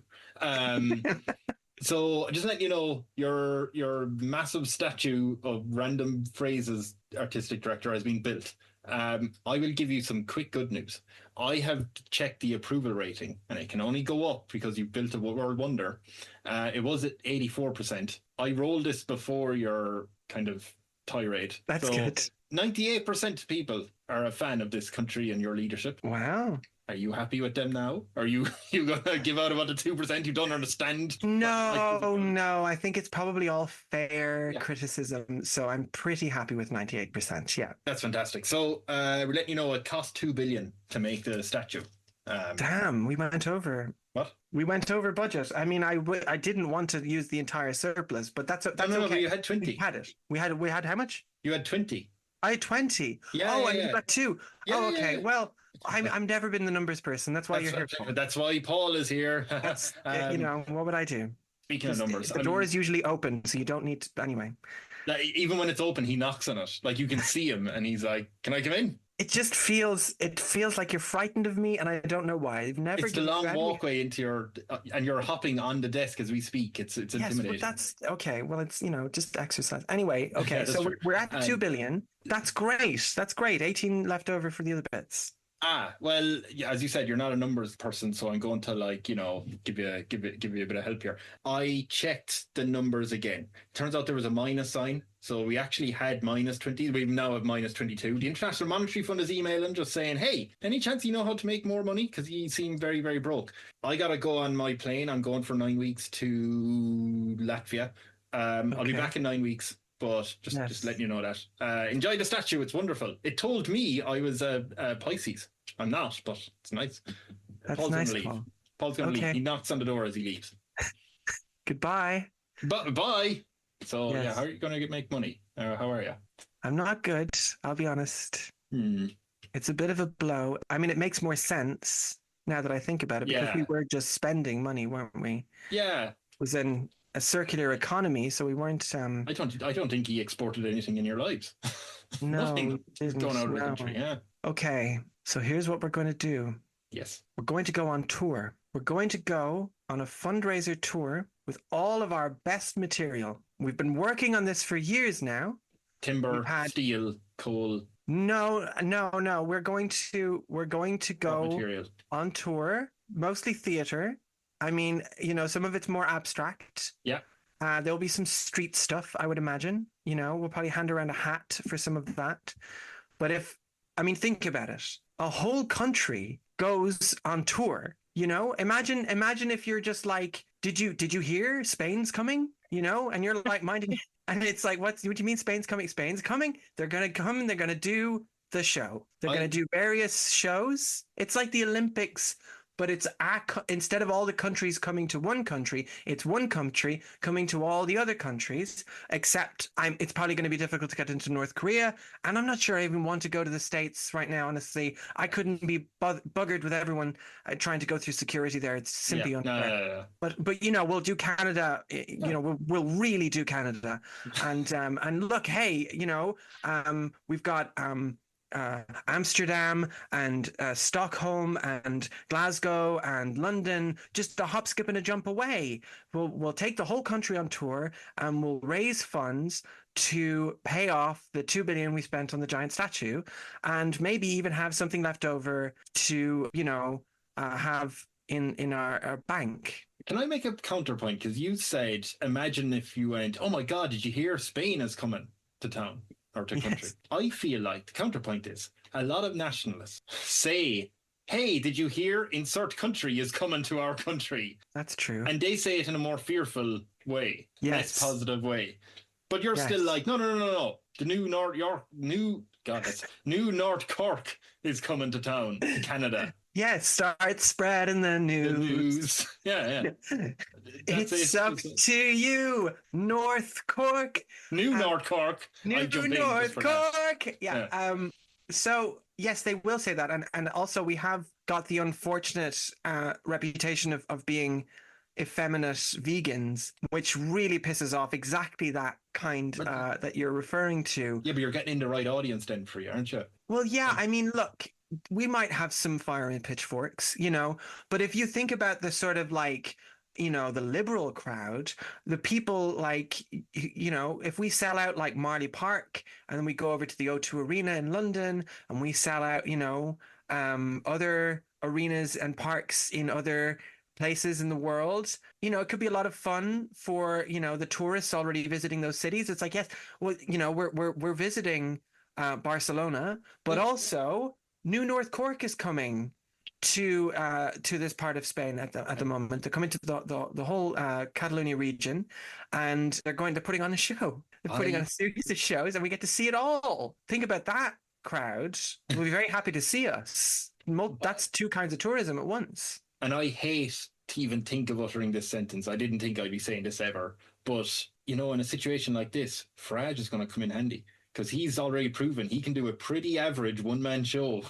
Speaker 2: So just let you know, your massive statue of random phrases artistic director has been built. I will give you some quick good news. I have checked the approval rating, and it can only go up because you built a world wonder. It was at 84%. I rolled this before your kind of tirade.
Speaker 3: That's good.
Speaker 2: 98% of people are a fan of this country and your leadership.
Speaker 3: Wow.
Speaker 2: Are you happy with them now? Are you gonna give out about the 2% who don't understand?
Speaker 3: No. I think it's probably all fair criticism. So I'm pretty happy with 98%. Yeah,
Speaker 2: that's fantastic. So we're letting you know it cost $2 billion to make the statue.
Speaker 3: Damn, we went over.
Speaker 2: What?
Speaker 3: We went over budget. I mean, I didn't want to use the entire surplus, but that's okay.
Speaker 2: But you had 20.
Speaker 3: We had it. We had how much?
Speaker 2: You had 20.
Speaker 3: I had 20. And you got 2. Okay. Well, I've never been the numbers person. That's why you're here.
Speaker 2: That's why Paul is here.
Speaker 3: What would I do?
Speaker 2: Speaking of numbers,
Speaker 3: the door is usually open, so you don't need to, anyway.
Speaker 2: Like, even when it's open, he knocks on it. Like, you can see him, and he's like, "Can I come in?"
Speaker 3: It feels like you're frightened of me, and I don't know why.
Speaker 2: It's the long walkway into your, and you're hopping on the desk as we speak. It's intimidating.
Speaker 3: But that's okay. Well, it's just exercise. Anyway, okay. So we're at 2 billion. That's great. 18 left over for the other bits.
Speaker 2: Well, yeah, as you said, you're not a numbers person, so I'm going to give you a bit of help here. I checked the numbers again. Turns out there was a minus sign, so we actually had minus 20. We now have minus 22. The International Monetary Fund is emailing, just saying, "Hey, any chance you know how to make more money? Because you seem very, very broke." I gotta go on my plane. I'm going for 9 weeks to Latvia. I'll be back in 9 weeks. But just letting you know that. Enjoy the statue. It's wonderful. It told me I was a Pisces. I'm not, but it's nice.
Speaker 3: That's
Speaker 2: Paul's
Speaker 3: nice,
Speaker 2: gonna leave.
Speaker 3: Paul.
Speaker 2: Paul's gonna leave.
Speaker 3: Okay.
Speaker 2: He knocks on the door as he leaves.
Speaker 3: Goodbye.
Speaker 2: But bye. So
Speaker 3: Yes.
Speaker 2: yeah, how are you gonna make money? How are you?
Speaker 3: I'm not good, I'll be honest.
Speaker 2: Hmm.
Speaker 3: It's a bit of a blow. I mean, it makes more sense now that I think about it, because we
Speaker 2: Yeah.
Speaker 3: were just spending money, weren't we?
Speaker 2: Yeah.
Speaker 3: It was in a circular economy, so we weren't.
Speaker 2: I don't think he exported anything in your lives.
Speaker 3: No,
Speaker 2: Nothing
Speaker 3: we didn't.
Speaker 2: going out of the
Speaker 3: No.
Speaker 2: country. Yeah.
Speaker 3: Okay, so here's what we're going to do.
Speaker 2: Yes.
Speaker 3: We're going to go on tour. We're going to go on a fundraiser tour with all of our best material. We've been working on this for years now.
Speaker 2: Timber, steel, coal.
Speaker 3: No. We're going to go
Speaker 2: material
Speaker 3: on tour, mostly theater. I mean, some of it's more abstract.
Speaker 2: Yeah.
Speaker 3: There'll be some street stuff, I would imagine. We'll probably hand around a hat for some of that. But think about it. A whole country goes on tour. Imagine if you're just like, did you hear Spain's coming? And you're like minding, and it's like, what do you mean Spain's coming? Spain's coming. They're gonna come and they're gonna do the show. They're gonna do various shows. It's like the Olympics, but it's instead of all the countries coming to one country, it's one country coming to all the other countries. Except it's probably going to be difficult to get into North Korea, and I'm not sure I even want to go to the States right now. Honestly, I couldn't be buggered with everyone trying to go through security there. It's simply unfair. But we'll do Canada. We'll really do Canada, and look, hey, we've got Amsterdam and Stockholm and Glasgow and London, just a hop, skip, and a jump away. We'll take the whole country on tour, and we'll raise funds to pay off the $2 billion we spent on the giant statue, and maybe even have something left over to have in our bank.
Speaker 2: Can I make a counterpoint? Because you said, imagine if you went, oh my God, did you hear Spain is coming to town? Or to country. Yes. I feel like the counterpoint is a lot of nationalists say, hey, did you hear insert country is coming to our country?
Speaker 3: That's true.
Speaker 2: And they say it in a more fearful way, less positive way. But you're still like, no. The new North Cork is coming to town, to Canada.
Speaker 3: Yes, start spreading the news.
Speaker 2: Yeah.
Speaker 3: It's up to you, North Cork.
Speaker 2: North Cork.
Speaker 3: New North Cork. Yeah. So, yes, they will say that. And also we have got the unfortunate reputation of being effeminate vegans, which really pisses off exactly that kind that you're referring to.
Speaker 2: Yeah, but you're getting in the right audience then for you, aren't you?
Speaker 3: Well, yeah, I mean, look, we might have some fire and pitchforks, but if you think about the sort of like, the liberal crowd, the people like, if we sell out like Marley Park and then we go over to the O2 Arena in London and we sell out, other arenas and parks in other places in the world, it could be a lot of fun for, the tourists already visiting those cities. It's like, yes, well, we're visiting Barcelona, but also New North Cork is coming to this part of Spain at the moment. They're coming to the whole Catalonia region, and they're putting on a show. They're putting on a series of shows, and we get to see it all. Think about that crowd. We'll be very happy to see us. That's two kinds of tourism at once.
Speaker 2: And I hate to even think of uttering this sentence. I didn't think I'd be saying this ever, but in a situation like this, Farage is going to come in handy. Because he's already proven he can do a pretty average one-man show,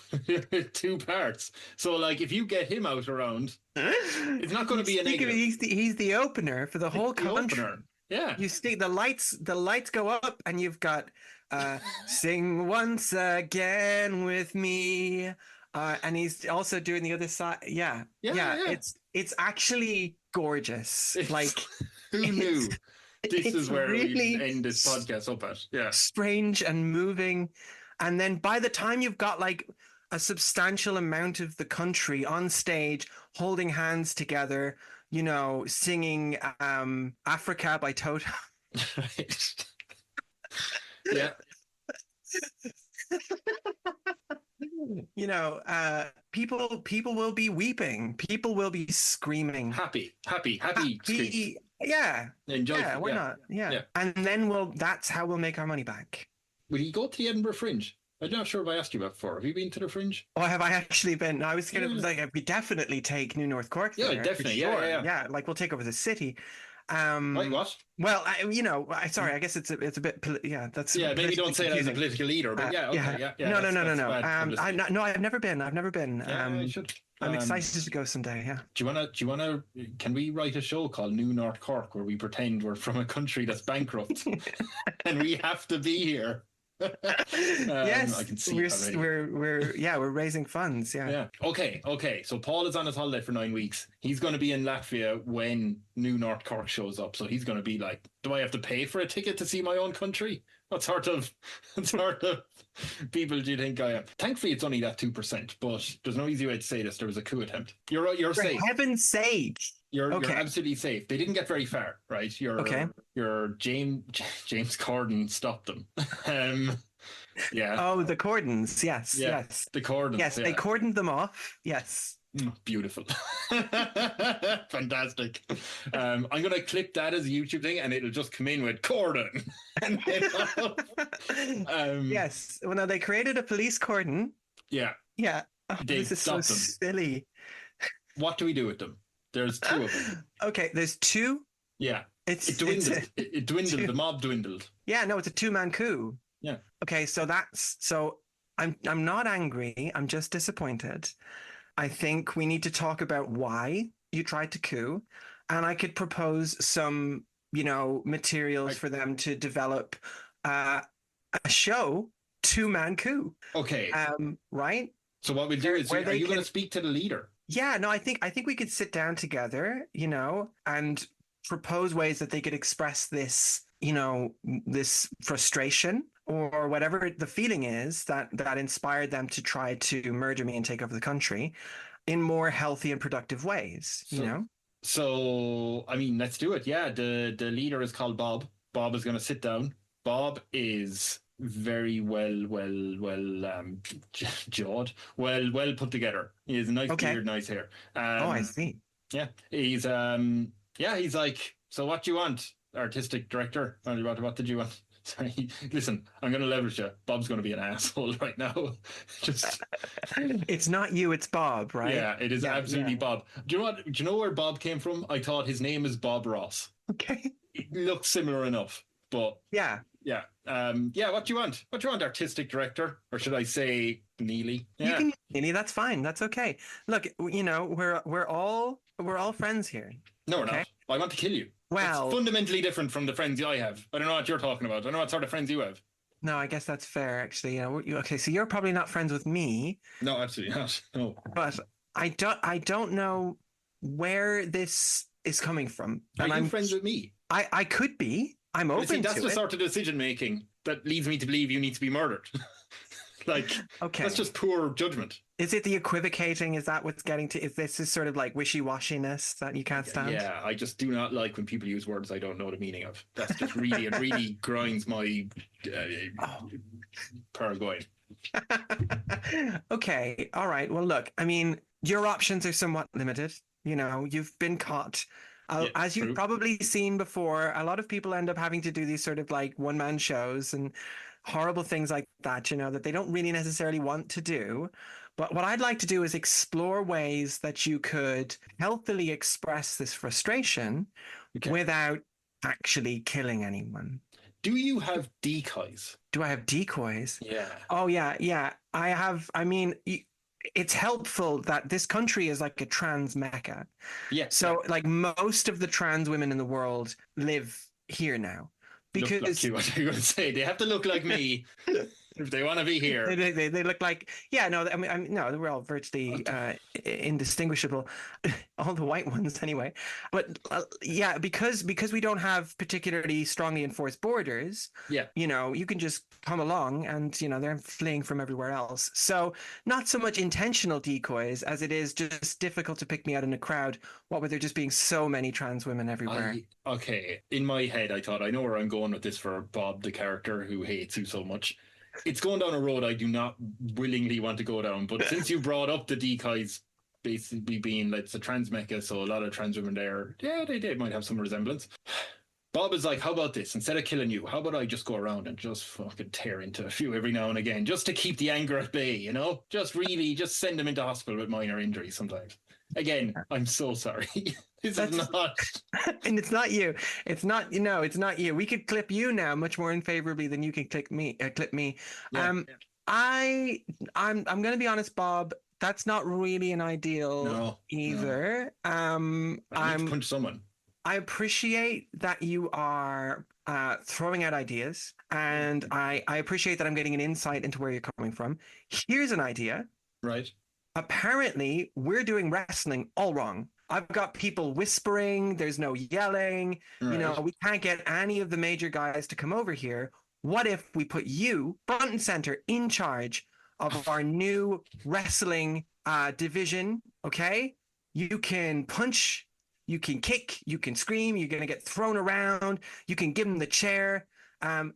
Speaker 2: 2 parts. So, like, if you get him out around, it's not going to be a negative.
Speaker 3: He's the opener for the whole country.
Speaker 2: Opener. Yeah.
Speaker 3: You see the lights go up, and you've got "Sing Once Again with Me," and he's also doing the other side. Yeah. It's actually gorgeous.
Speaker 2: Who knew? This is where really we end this podcast up at. Yeah.
Speaker 3: Strange and moving. And then by the time you've got like a substantial amount of the country on stage holding hands together, singing Africa by Toto.
Speaker 2: Right. Yeah.
Speaker 3: People will be weeping. People will be screaming.
Speaker 2: Happy.
Speaker 3: Yeah.
Speaker 2: Enjoy.
Speaker 3: Yeah, why not? Yeah. And then that's how we'll make our money back.
Speaker 2: Will you go to the Edinburgh Fringe? I'm not sure if I asked you that before. Have you been to the Fringe?
Speaker 3: Oh, have I actually been? I was gonna we definitely take New North Cork there.
Speaker 2: Yeah, definitely.
Speaker 3: Sure.
Speaker 2: Yeah.
Speaker 3: Like we'll take over the city.
Speaker 2: Right, what?
Speaker 3: Well, sorry. I guess it's a bit. That's
Speaker 2: maybe don't say that as a political leader, but okay.
Speaker 3: No, I've never been.
Speaker 2: Yeah, I should.
Speaker 3: I'm excited to go someday. Yeah.
Speaker 2: Do you wanna? Can we write a show called New North Cork where we pretend we're from a country that's bankrupt and we have to be here?
Speaker 3: Yes,
Speaker 2: I can see
Speaker 3: we're raising funds. Yeah.
Speaker 2: Okay. So Paul is on his holiday for 9 weeks. He's going to be in Latvia when New North Cork shows up. So he's going to be like, do I have to pay for a ticket to see my own country? What sort of people do you think I am? Thankfully, it's only that 2%, but there's no easy way to say this. There was a coup attempt. You're safe.
Speaker 3: For heaven's sake.
Speaker 2: You're absolutely safe. They didn't get very far, right? Your James Corden stopped them. Yeah.
Speaker 3: Oh, the Cordons. Yes.
Speaker 2: The Cordons.
Speaker 3: Yes, they cordoned them off. Yes.
Speaker 2: Beautiful. Fantastic. I'm going to clip that as a YouTube thing and it'll just come in with Corden.
Speaker 3: Yes. Well, now they created a police cordon.
Speaker 2: Yeah.
Speaker 3: Yeah. Oh, this is so silly.
Speaker 2: What do we do with them? There's 2 of them.
Speaker 3: Okay, there's 2.
Speaker 2: Yeah. It dwindled. It dwindled. The mob dwindled.
Speaker 3: Yeah, no, it's a 2-man coup.
Speaker 2: Yeah.
Speaker 3: Okay, so I'm not angry. I'm just disappointed. I think we need to talk about why you tried to coup, and I could propose some, materials for them to develop a show 2-man coup.
Speaker 2: Okay.
Speaker 3: Right.
Speaker 2: So what we do is, are you going to speak to the leader?
Speaker 3: Yeah. No, I think we could sit down together, and propose ways that they could express this, this frustration or whatever the feeling is that inspired them to try to murder me and take over the country in more healthy and productive ways,
Speaker 2: So, I mean, let's do it. Yeah, the leader is called Bob. Bob is going to sit down. Bob is very well jawed, well put together. He has a nice beard, nice hair.
Speaker 3: I see.
Speaker 2: Yeah, he's he's like, so what do you want, artistic director? What did you want? Sorry, listen, I'm going to leverage you. Bob's going to be an asshole right now.
Speaker 3: It's not you, it's Bob, right?
Speaker 2: Yeah, it is absolutely Bob. Do you know where Bob came from? I thought his name is Bob Ross.
Speaker 3: Okay.
Speaker 2: It looks similar enough, but
Speaker 3: yeah.
Speaker 2: What do you want? What do you want, artistic director, or should I say Neely? Yeah.
Speaker 3: You can use Neely. That's fine. That's okay. Look, we're all friends here.
Speaker 2: No, we're not. I want to kill you.
Speaker 3: Well,
Speaker 2: it's fundamentally different from the friends I have. I don't know what you're talking about. I don't know what sort of friends you have.
Speaker 3: No, I guess that's fair, actually. Okay, so you're probably not friends with me.
Speaker 2: No, absolutely not. No.
Speaker 3: But I don't know where this is coming from.
Speaker 2: Are you friends with me?
Speaker 3: I could be. I'm open to it.
Speaker 2: That's the sort of decision making that leads me to believe you need to be murdered. That's just poor judgment.
Speaker 3: Is it the equivocating? Is that what's getting to? Is this sort of like wishy-washiness that you can't stand?
Speaker 2: Yeah, I just do not like when people use words I don't know the meaning of. That's just it really grinds my Paraguay.
Speaker 3: Okay, all right. Well, look, I mean, your options are somewhat limited. You've been caught. As you've probably seen before, a lot of people end up having to do these sort of like one-man shows and horrible things like that, that they don't really necessarily want to do. But what I'd like to do is explore ways that you could healthily express this frustration without actually killing anyone.
Speaker 2: Do you have decoys?
Speaker 3: Do I have decoys?
Speaker 2: Yeah.
Speaker 3: Oh, yeah. I have. I mean, it's helpful that this country is like a trans mecca.
Speaker 2: Yeah.
Speaker 3: So like most of the trans women in the world live here now. Because
Speaker 2: look like you, what are you going to say? They have to look like me if they want to be here.
Speaker 3: They look like, no, no, we're all virtually indistinguishable, all the white ones anyway. But because we don't have particularly strongly enforced borders, you can just come along and, they're fleeing from everywhere else. So not so much intentional decoys as it is just difficult to pick me out in a crowd. What with there just being so many trans women everywhere.
Speaker 2: Okay, in my head, I thought, I know where I'm going with this for Bob, the character who hates you so much. It's going down a road I do not willingly want to go down. But since you brought up the decoys basically being like it's a trans mecca, so a lot of trans women there, they might have some resemblance. Bob is like, how about this? Instead of killing you, how about I just go around and just fucking tear into a few every now and again, just to keep the anger at bay, you know? Just send them into hospital with minor injuries sometimes. Again, I'm so sorry. This is not.
Speaker 3: And it's not you. It's not, it's not you. We could clip you now much more unfavorably than you can clip me.
Speaker 2: Yeah.
Speaker 3: I'm going to be honest, Bob. That's not really an ideal either.
Speaker 2: I need to punch someone.
Speaker 3: I appreciate that you are throwing out ideas, and I appreciate that I'm getting an insight into where you're coming from. Here's an idea.
Speaker 2: Right.
Speaker 3: Apparently, we're doing wrestling all wrong. I've got people whispering. There's no yelling.
Speaker 2: Right.
Speaker 3: We can't get any of the major guys to come over here. What if we put you front and center in charge of our new wrestling division? Okay, you can punch. You can kick, you can scream, you're going to get thrown around, you can give them the chair.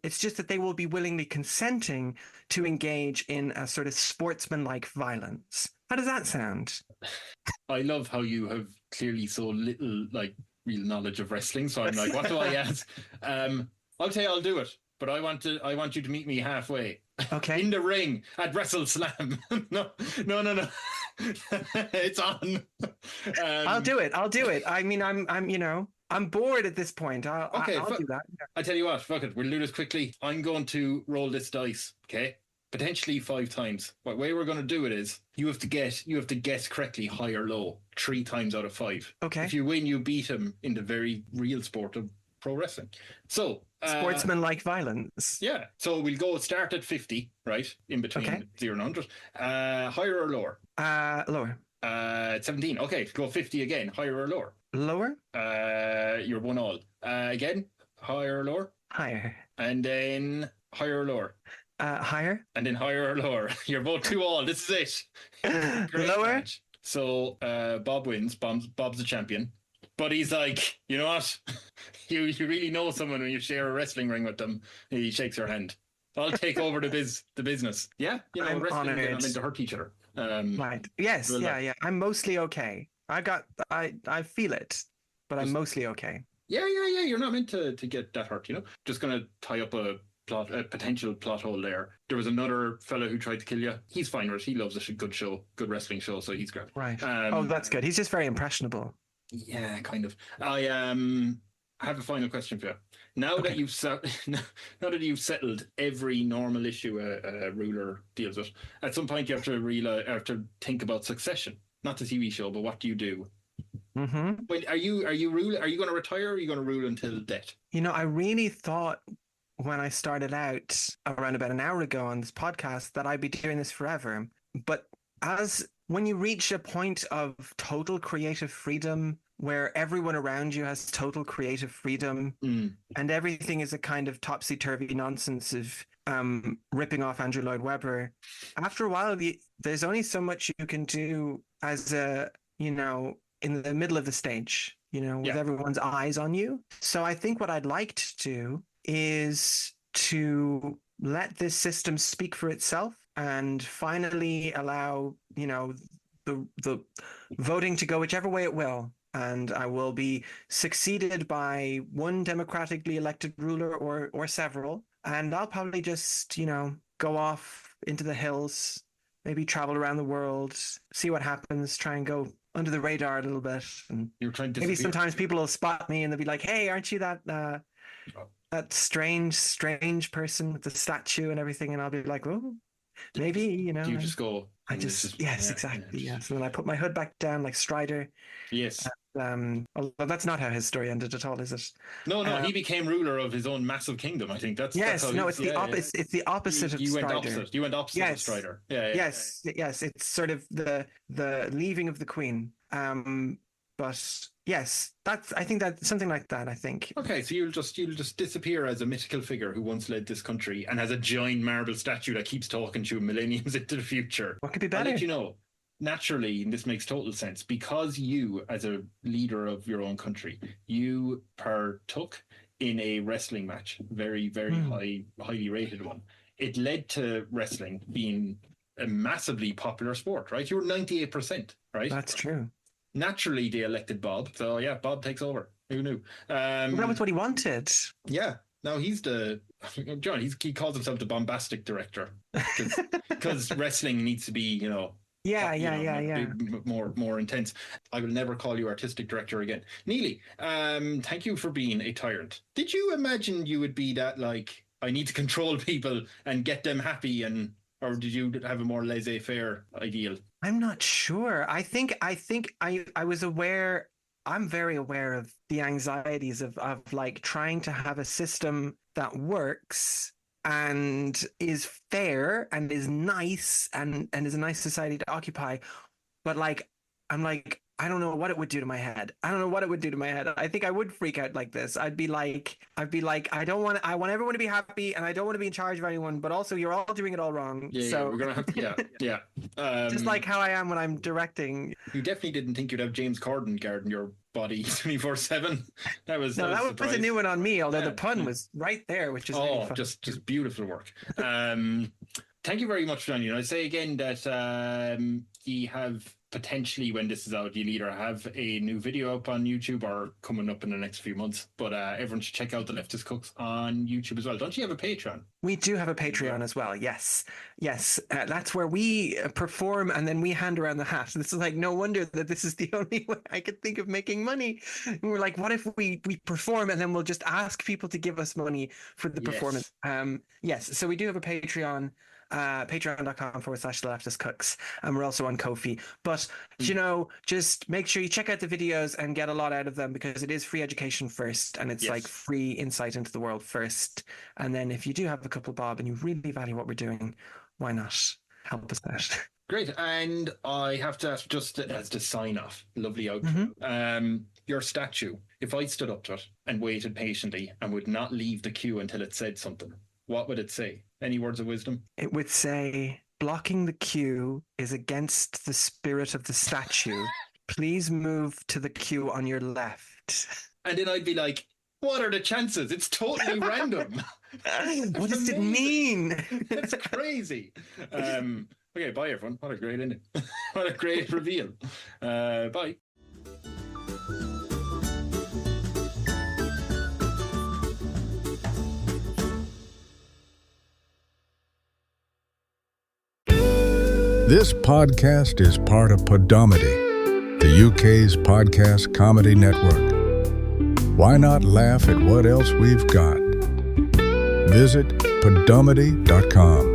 Speaker 3: It's just that they will be willingly consenting to engage in a sort of sportsmanlike violence. How does that sound?
Speaker 2: I love how you have clearly so little real knowledge of wrestling. So I'm like, what do I ask? I'll say I'll do it, but I want you to meet me halfway.
Speaker 3: Okay.
Speaker 2: In the ring at Wrestle Slam. No. It's on.
Speaker 3: I'll do it. I mean, I'm bored at this point. I'll do that.
Speaker 2: I tell you what, fuck it. We'll do this quickly. I'm going to roll this dice. Okay. Potentially 5 times. What way we're going to do it is you have to guess correctly high or low 3 times out of 5.
Speaker 3: Okay.
Speaker 2: If you win, you beat him in the very real sport of pro wrestling. So
Speaker 3: sportsmanlike violence.
Speaker 2: Yeah. So we'll start at 50, right? In between 0 and 100. Higher or lower?
Speaker 3: Lower.
Speaker 2: 17. Okay, go 50 again. Higher or lower?
Speaker 3: Lower.
Speaker 2: You're 1-all. Again, higher or lower?
Speaker 3: Higher.
Speaker 2: And then higher or lower?
Speaker 3: Higher.
Speaker 2: And then higher or lower? You're both 2-all. This is it.
Speaker 3: Lower.
Speaker 2: Match. So Bob wins. Bob's the champion. But he's like, you know what? You really know someone when you share a wrestling ring with them. He shakes your hand. I'll take over the business. Yeah,
Speaker 3: I'm
Speaker 2: wrestling
Speaker 3: honored.
Speaker 2: and I'm into hurt each other.
Speaker 3: Right. Yes. Yeah. I'm mostly okay. I feel it, but I'm mostly okay.
Speaker 2: Yeah. You're not meant to get that hurt. Just gonna tie up a potential plot hole there. There was another fella who tried to kill you. He's fine with it. He loves a good wrestling show, so he's great.
Speaker 3: Right. That's good. He's just very impressionable.
Speaker 2: Yeah, kind of. I have a final question for you. Now that you've settled every normal issue a ruler deals with, at some point you have to think about succession. Not the TV show, but what do you do?
Speaker 3: Mm-hmm.
Speaker 2: Wait, are you going to retire? Or are you going to rule until death?
Speaker 3: I really thought when I started out around about an hour ago on this podcast that I'd be doing this forever. But when you reach a point of total creative freedom, where everyone around you has total creative freedom and everything is a kind of topsy-turvy nonsense of ripping off Andrew Lloyd Webber, after a while, there's only so much you can do as in the middle of the stage, with everyone's eyes on you. So I think what I'd like to do is to let this system speak for itself and finally allow, the voting to go whichever way it will. And I will be succeeded by one democratically elected ruler or several. And I'll probably just, go off into the hills, maybe travel around the world, see what happens, try and go under the radar a little bit. And
Speaker 2: you're trying to
Speaker 3: maybe sometimes people will spot me and they'll be like, hey, aren't you that strange person with the statue and everything? And I'll be like, oh, maybe,
Speaker 2: Do you just go?
Speaker 3: Exactly. Yes. And then I put my hood back down like Strider.
Speaker 2: Yes.
Speaker 3: Although that's not how his story ended at all, is it?
Speaker 2: No. He became ruler of his own massive kingdom. I think that's
Speaker 3: yes.
Speaker 2: That's
Speaker 3: it's the opposite. It's the opposite of Strider.
Speaker 2: You went opposite of Strider. Yeah.
Speaker 3: Yes. It's sort of the leaving of the Queen. But yes, I think that's something like that. I think.
Speaker 2: Okay, so you'll just disappear as a mythical figure who once led this country and has a giant marble statue that keeps talking to you millenniums into the future.
Speaker 3: What could be better?
Speaker 2: I'll let you know. Naturally, and this makes total sense, because you, as a leader of your own country, you partook in a wrestling match, very, very highly rated one. It led to wrestling being a massively popular sport, right? You were 98%, right?
Speaker 3: That's true.
Speaker 2: Naturally, they elected Bob. So, yeah, Bob takes over. Who knew?
Speaker 3: Well, that was what he wanted.
Speaker 2: Yeah. No, he's the John. He calls himself the bombastic director because wrestling needs to be,
Speaker 3: Yeah.
Speaker 2: more intense. I will never call you artistic director again, Neely. Thank you for being a tyrant. Did you imagine you would be that, like, I need to control people and get them happy, or did you have a more laissez-faire ideal?
Speaker 3: I'm not sure. I think I was aware. I'm very aware of the anxieties of like trying to have a system that works and is fair and is nice and is a nice society to occupy. But like, I'm like, I don't know what it would do to my head. I think I would freak out like this. I'd be like, I want everyone to be happy and I don't want to be in charge of anyone, but also you're all doing it all wrong.
Speaker 2: Yeah, we're going to have to, yeah.
Speaker 3: Just like how I am when I'm directing.
Speaker 2: You definitely didn't think you'd have James Corden guarding your body 24/7. That was
Speaker 3: a new one on me, although the pun was right there, which is really fun.
Speaker 2: just beautiful work. Thank you very much, Johnny. I'd say again that you have potentially, when this is out, you'll either have a new video up on YouTube or coming up in the next few months. But everyone should check out the Leftist Cooks on YouTube as well. Don't you have a Patreon?
Speaker 3: We do have a Patreon as well. Yes. That's where we perform and then we hand around the hat. This is like, no wonder that this is the only way I could think of making money. And we're like, what if we perform and then we'll just ask people to give us money for the performance? Yes. So we do have a Patreon. Patreon.com/The Leftist Cooks, and we're also on Ko-fi. But just make sure you check out the videos and get a lot out of them, because it is free education first, and it's like free insight into the world first. And then if you do have a couple bob and you really value what we're doing, why not help us out?
Speaker 2: Great. And I have to ask, just as the sign off, lovely outro. Your statue, if I stood up to it and waited patiently and would not leave the queue until it said something, what would it say? Any words of wisdom?
Speaker 3: It would say, blocking the queue is against the spirit of the statue. Please move to the queue on your left.
Speaker 2: And then I'd be like, what are the chances? It's totally random.
Speaker 3: What does it mean?
Speaker 2: It's crazy. Okay, bye everyone. What a great ending. What a great reveal. Bye.
Speaker 4: This podcast is part of Podomedy, the UK's podcast comedy network. Why not laugh at what else we've got? Visit podomedy.com.